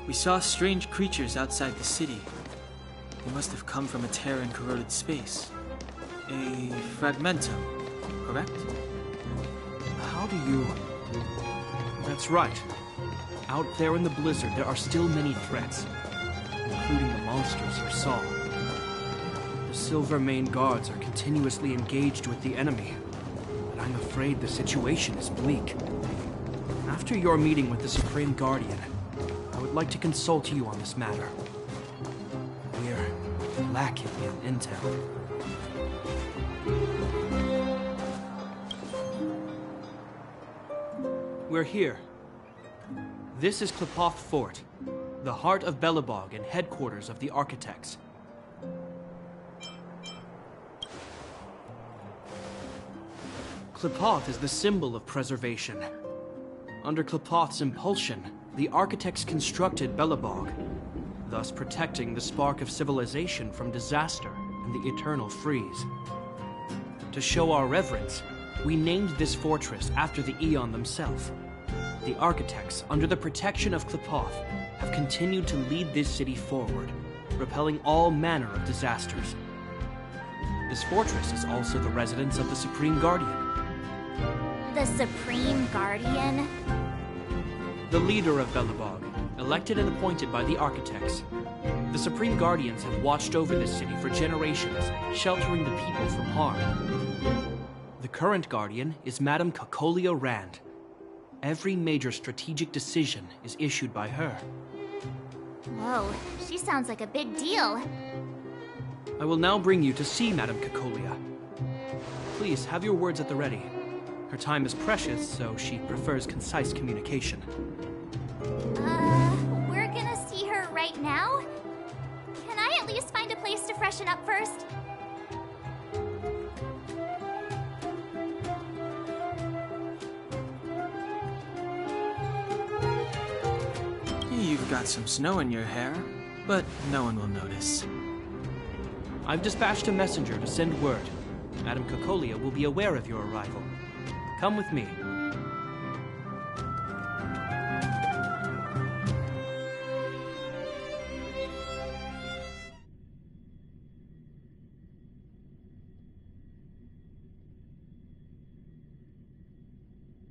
We saw strange creatures outside the city. They must have come from a tear in corroded space. A fragmentum, correct? How do you... That's right. Out there in the blizzard, there are still many threats, including the monsters you saw. The Silver Mane guards are continuously engaged with the enemy, but I'm afraid the situation is bleak. After your meeting with the Supreme Guardian, I would like to consult you on this matter. We're lacking in intel. We're here. This is Qlipoth Fort, the heart of Belobog and headquarters of the Architects. Qlipoth is the symbol of preservation. Under Qlipoth's impulsion, the Architects constructed Belobog, thus protecting the spark of civilization from disaster and the eternal freeze. To show our reverence, we named this fortress after the Aeon themselves. The Architects, under the protection of Qlipoth, have continued to lead this city forward, repelling all manner of disasters. This fortress is also the residence of the Supreme Guardian. The Supreme Guardian? The leader of Belobog, elected and appointed by the Architects. The Supreme Guardians have watched over this city for generations, sheltering the people from harm. The current Guardian is Madame Cocolia Rand. Every major strategic decision is issued by her. Whoa, she sounds like a big deal. I will now bring you to see Madame Cocolia. Please, have your words at the ready. Her time is precious, so she prefers concise communication. We're gonna see her right now? Can I at least find a place to freshen up first? You've got some snow in your hair, but no one will notice. I've dispatched a messenger to send word. Madame Cocolia will be aware of your arrival. Come with me.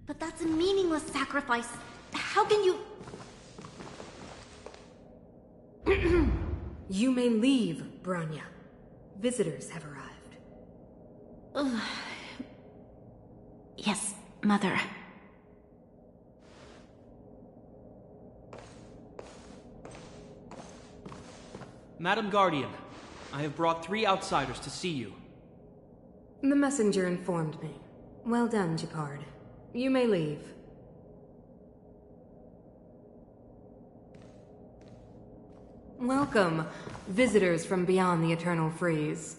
But that's a meaningless sacrifice. How can you... You may leave, Branya. Visitors have arrived. Yes, Mother. Madam Guardian, I have brought 3 outsiders to see you. The messenger informed me. Well done, GEPARD. You may leave. Welcome, visitors from beyond the eternal freeze.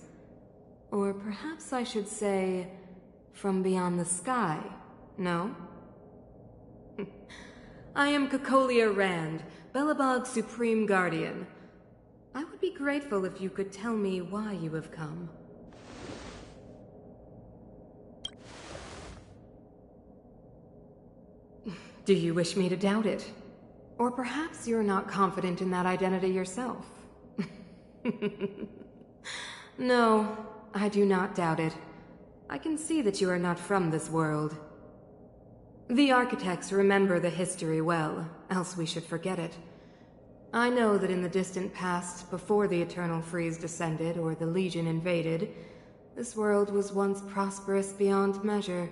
Or perhaps I should say, from beyond the sky, no? I am Cocolia Rand, Belobog's Supreme Guardian. I would be grateful if you could tell me why you have come. Do you wish me to doubt it? Or perhaps you're not confident in that identity yourself? No, I do not doubt it. I can see that you are not from this world. The Architects remember the history well, else we should forget it. I know that in the distant past, before the Eternal Freeze descended or the Legion invaded, this world was once prosperous beyond measure.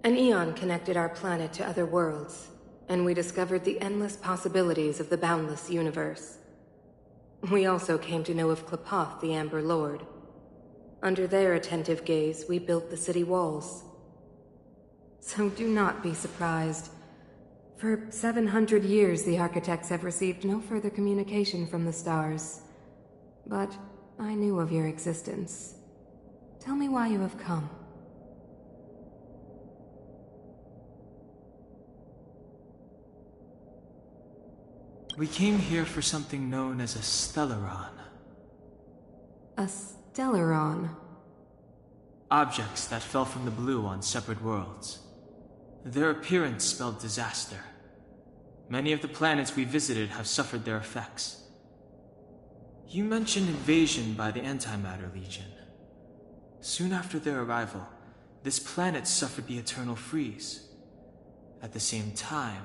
An Aeon connected our planet to other worlds. and we discovered the endless possibilities of the boundless universe. We also came to know of Klepoth, the Amber Lord. Under their attentive gaze, we built the city walls. So do not be surprised. For 700 years, the architects have received no further communication from the stars. But I knew of your existence. Tell me why you have come. We came here for something known as a Stellaron. A Stellaron? Objects that fell from the blue on separate worlds. Their appearance spelled disaster. Many of the planets we visited have suffered their effects. You mentioned invasion by the Antimatter Legion. Soon after their arrival, this planet suffered the eternal freeze. At the same time,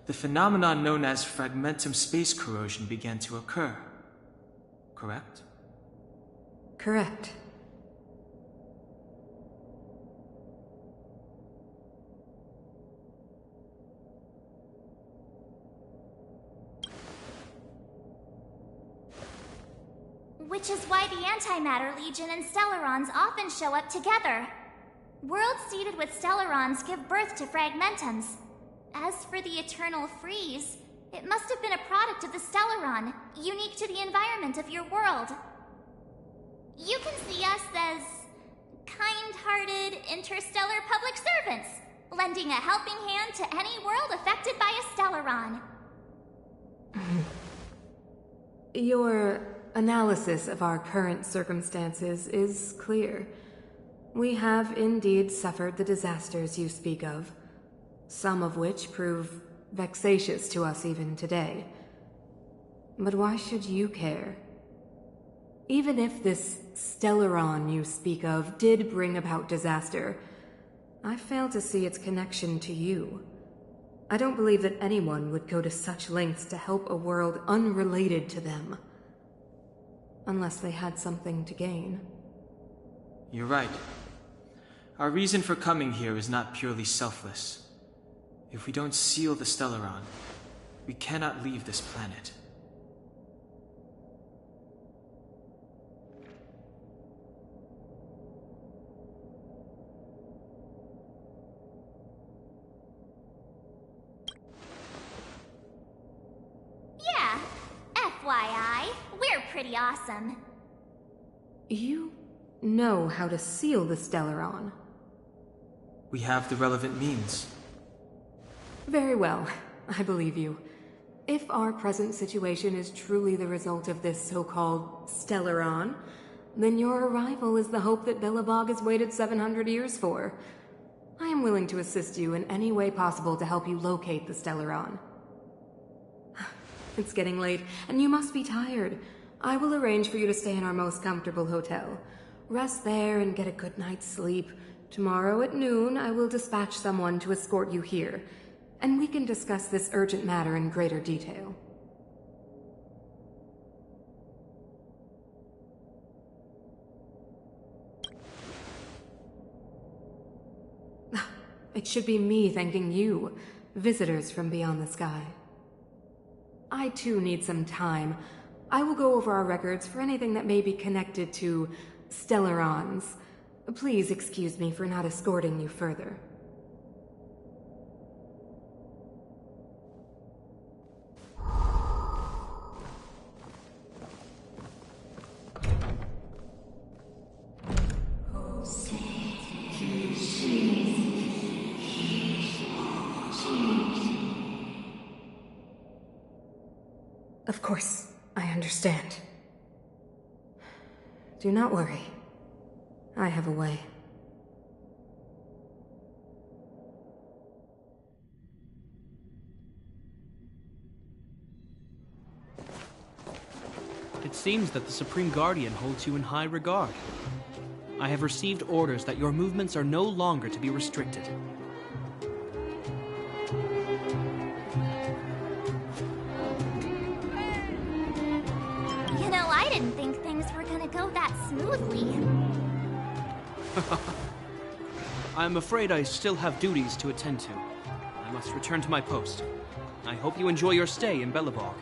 the phenomenon known as fragmentum space corrosion began to occur. Correct? Correct. Which is why the Antimatter Legion and Stellarons often show up together. Worlds seeded with Stellarons give birth to fragmentums. As for the eternal freeze, it must have been a product of the Stellaron, unique to the environment of your world. You can see us as kind-hearted interstellar public servants, lending a helping hand to any world affected by a Stellaron. Your analysis of our current circumstances is clear. We have indeed suffered the disasters you speak of, some of which prove vexatious to us even today. But why should you care? Even if this Stellaron you speak of did bring about disaster, I fail to see its connection to you. I don't believe that anyone would go to such lengths to help a world unrelated to them. Unless they had something to gain. You're right. Our reason for coming here is not purely selfless. If we don't seal the Stellaron, we cannot leave this planet. Yeah, FYI, we're pretty awesome. You know how to seal the Stellaron. We have the relevant means. Very well, I believe you. If our present situation is truly the result of this so-called Stellaron, then your arrival is the hope that Belobog has waited 700 years for. I am willing to assist you in any way possible to help you locate the Stellaron. It's getting late, and you must be tired. I will arrange for you to stay in our most comfortable hotel. Rest there and get a good night's sleep. Tomorrow at noon, I will dispatch someone to escort you here, and we can discuss this urgent matter in greater detail. It should be me thanking you, visitors from beyond the sky. I too need some time. I will go over our records for anything that may be connected to Stellarons. Please excuse me for not escorting you further. Of course, I understand. Do not worry. I have a way. It seems that the Supreme Guardian holds you in high regard. I have received orders that your movements are no longer to be restricted. You know, I didn't think things were gonna go that smoothly. I'm afraid I still have duties to attend to. I must return to my post. I hope you enjoy your stay in Belobog.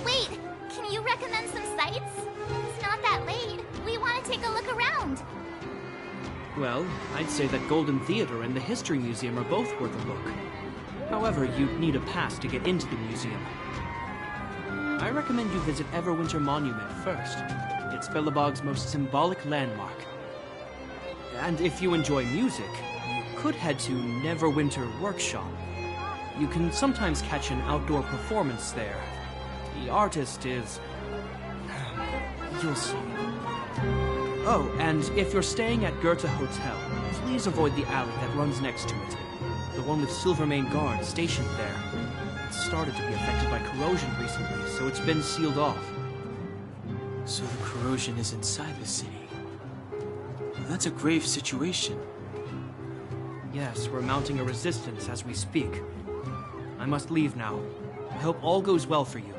Wait! Can you recommend some sites? It's not that late. We want to take a look around. Well, I'd say that Golden Theater and the History Museum are both worth a look. However, you'd need a pass to get into the museum. I recommend you visit Everwinter Monument first. It's Belobog's most symbolic landmark. And if you enjoy music, you could head to Neverwinter Workshop. You can sometimes catch an outdoor performance there. The artist is... you'll see. Oh, and if you're staying at Goethe Hotel, please avoid the alley that runs next to it. The one with Silvermane guards stationed there. It started to be affected by corrosion recently, so it's been sealed off. So the corrosion is inside the city. Well, that's a grave situation. Yes, we're mounting a resistance as we speak. I must leave now. I hope all goes well for you.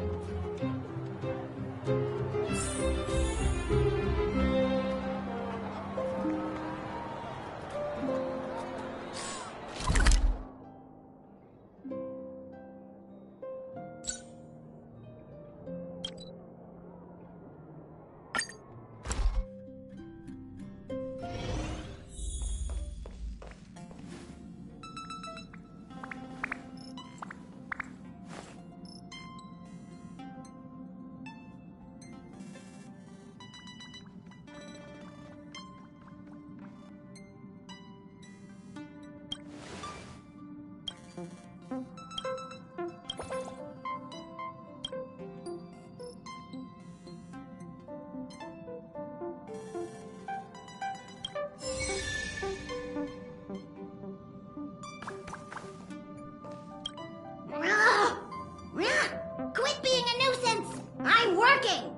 Quit being a nuisance! I'm working!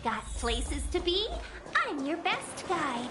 Got places to be? I'm your best guide.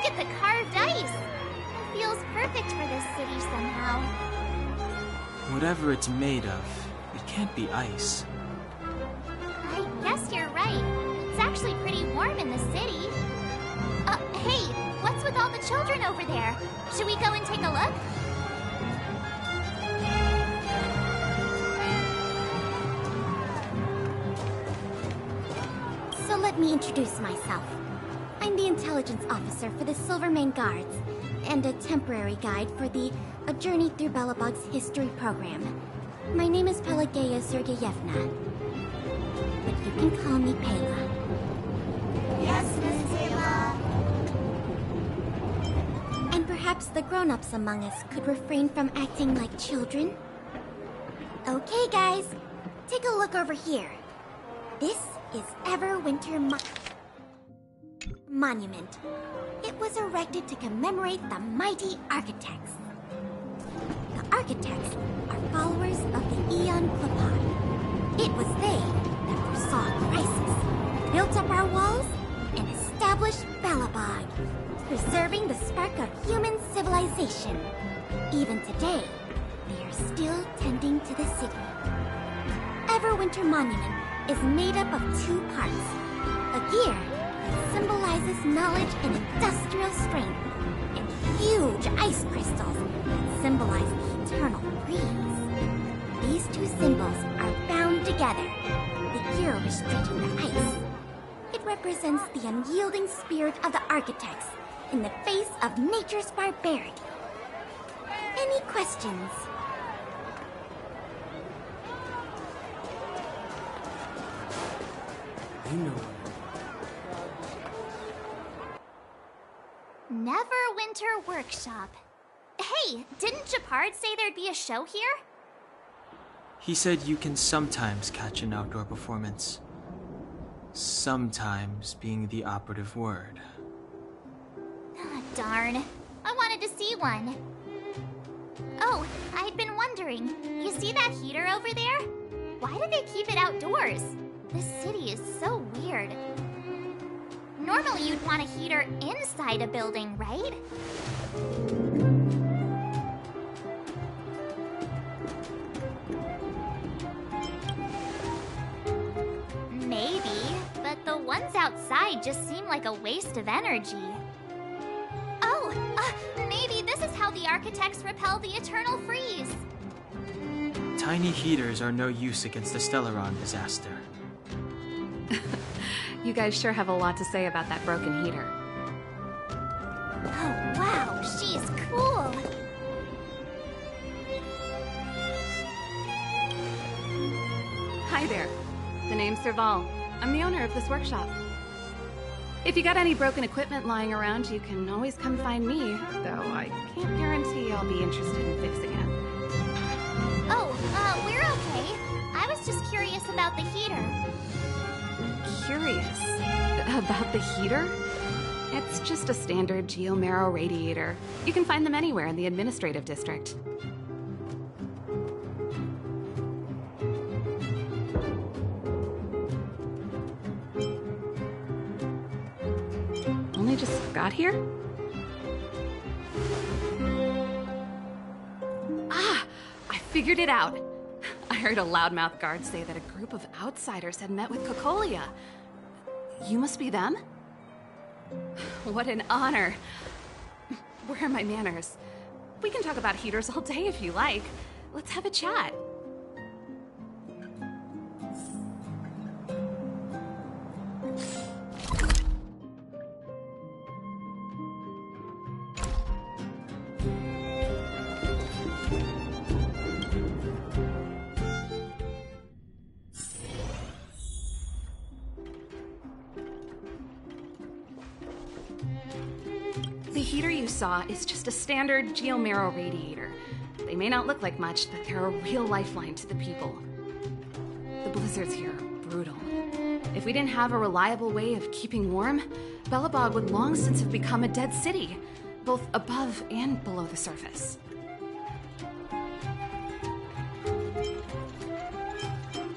Look at the carved ice! It feels perfect for this city somehow. Whatever it's made of, it can't be ice. I guess you're right. It's actually pretty warm in the city. Hey, what's with all the children over there? Should we go and take a look? So let me introduce myself. I'm the intelligence officer for the Silvermane Guards, and a temporary guide for the A Journey Through Belobog's History program. My name is Pelageya Sergeyevna, but you can call me Pela. Yes, Miss Pela. And perhaps the grown-ups among us could refrain from acting like children. Okay, guys, take a look over here. This is Everwinter Monument. It was erected to commemorate the mighty architects. The architects are followers of the Aeon Clepod. It was they that foresaw a crisis, built up our walls, and established Belobog, preserving the spark of human civilization. Even today, they are still tending to the city. Everwinter Monument is made up of two parts. A gear that symbolizes knowledge and industrial strength, and huge ice crystals that symbolize the eternal breeze. These two symbols are bound together, the gear restricting the ice. It represents the unyielding spirit of the architects in the face of nature's barbarity. Any questions? You know. Neverwinter Workshop. Hey, didn't GEPARD say there'd be a show here? He said you can sometimes catch an outdoor performance. Sometimes being the operative word. Ah, darn. I wanted to see one. Oh, I'd been wondering. You see that heater over there? Why do they keep it outdoors? This city is so weird. Normally you'd want a heater inside a building, right? Maybe, but the ones outside just seem like a waste of energy. Oh, maybe this is how the architects repel the eternal freeze. Tiny heaters are no use against the Stellaron disaster. You guys sure have a lot to say about that broken heater. Oh, wow, she's cool. Hi there. The name's Serval. I'm the owner of this workshop. If you got any broken equipment lying around, you can always come find me, though I can't guarantee I'll be interested in fixing it. Oh, we're okay. I was just curious about the heater. Curious? About the heater? It's just a standard geomarrow radiator. You can find them anywhere in the administrative district. Only just got here? Ah! I figured it out! I heard a loudmouth guard say that a group of outsiders had met with Cocolia. You must be them? What an honor. Where are my manners? We can talk about heaters all day if you like. Let's have a chat. The heater you saw is just a standard geomarrow radiator. They may not look like much, but they're a real lifeline to the people. The blizzards here are brutal. If we didn't have a reliable way of keeping warm, Belobog would long since have become a dead city, both above and below the surface.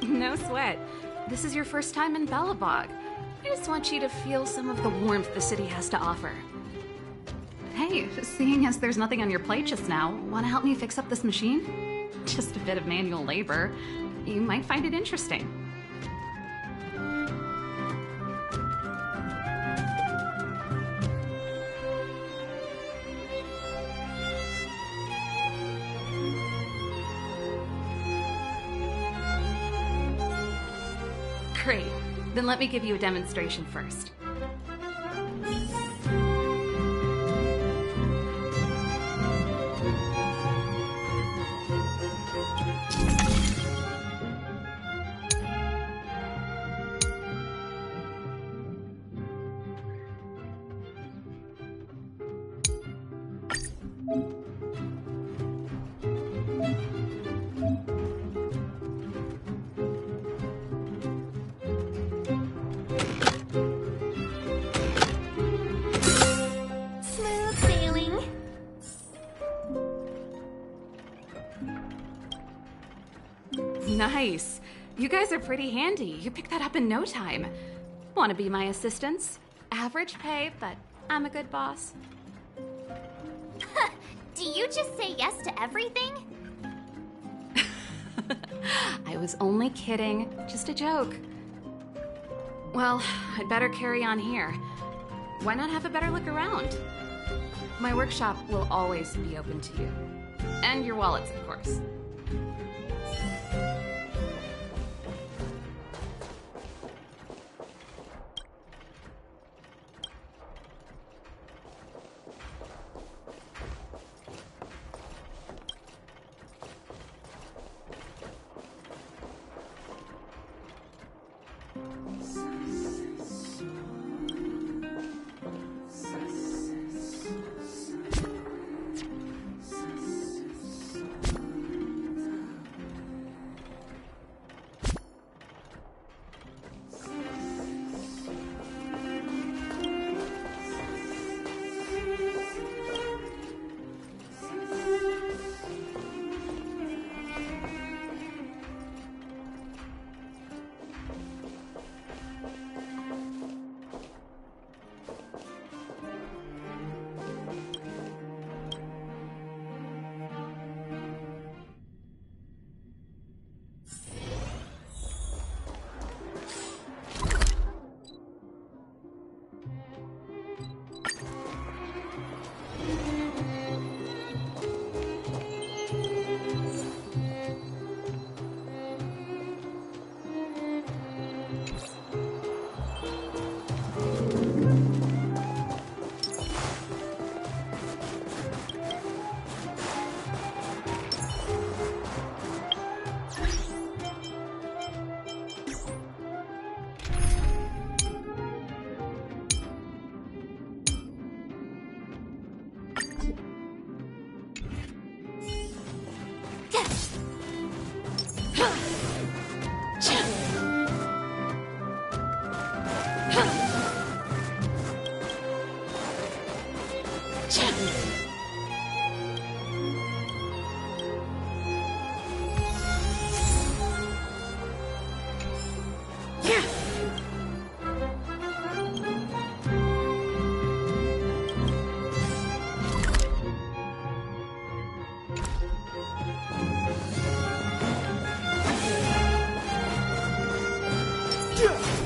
No sweat. This is your first time in Belobog. I just want you to feel some of the warmth the city has to offer. Hey, seeing as there's nothing on your plate just now, want to help me fix up this machine? Just a bit of manual labor. You might find it interesting. Great. Then let me give you a demonstration first. Nice. You guys are pretty handy. You picked that up in no time. Want to be my assistants? Average pay, but I'm a good boss. Do you just say yes to everything? I was only kidding. Just a joke. Well, I'd better carry on here. Why not have a better look around? My workshop will always be open to you. And your wallets, of course. Yeah!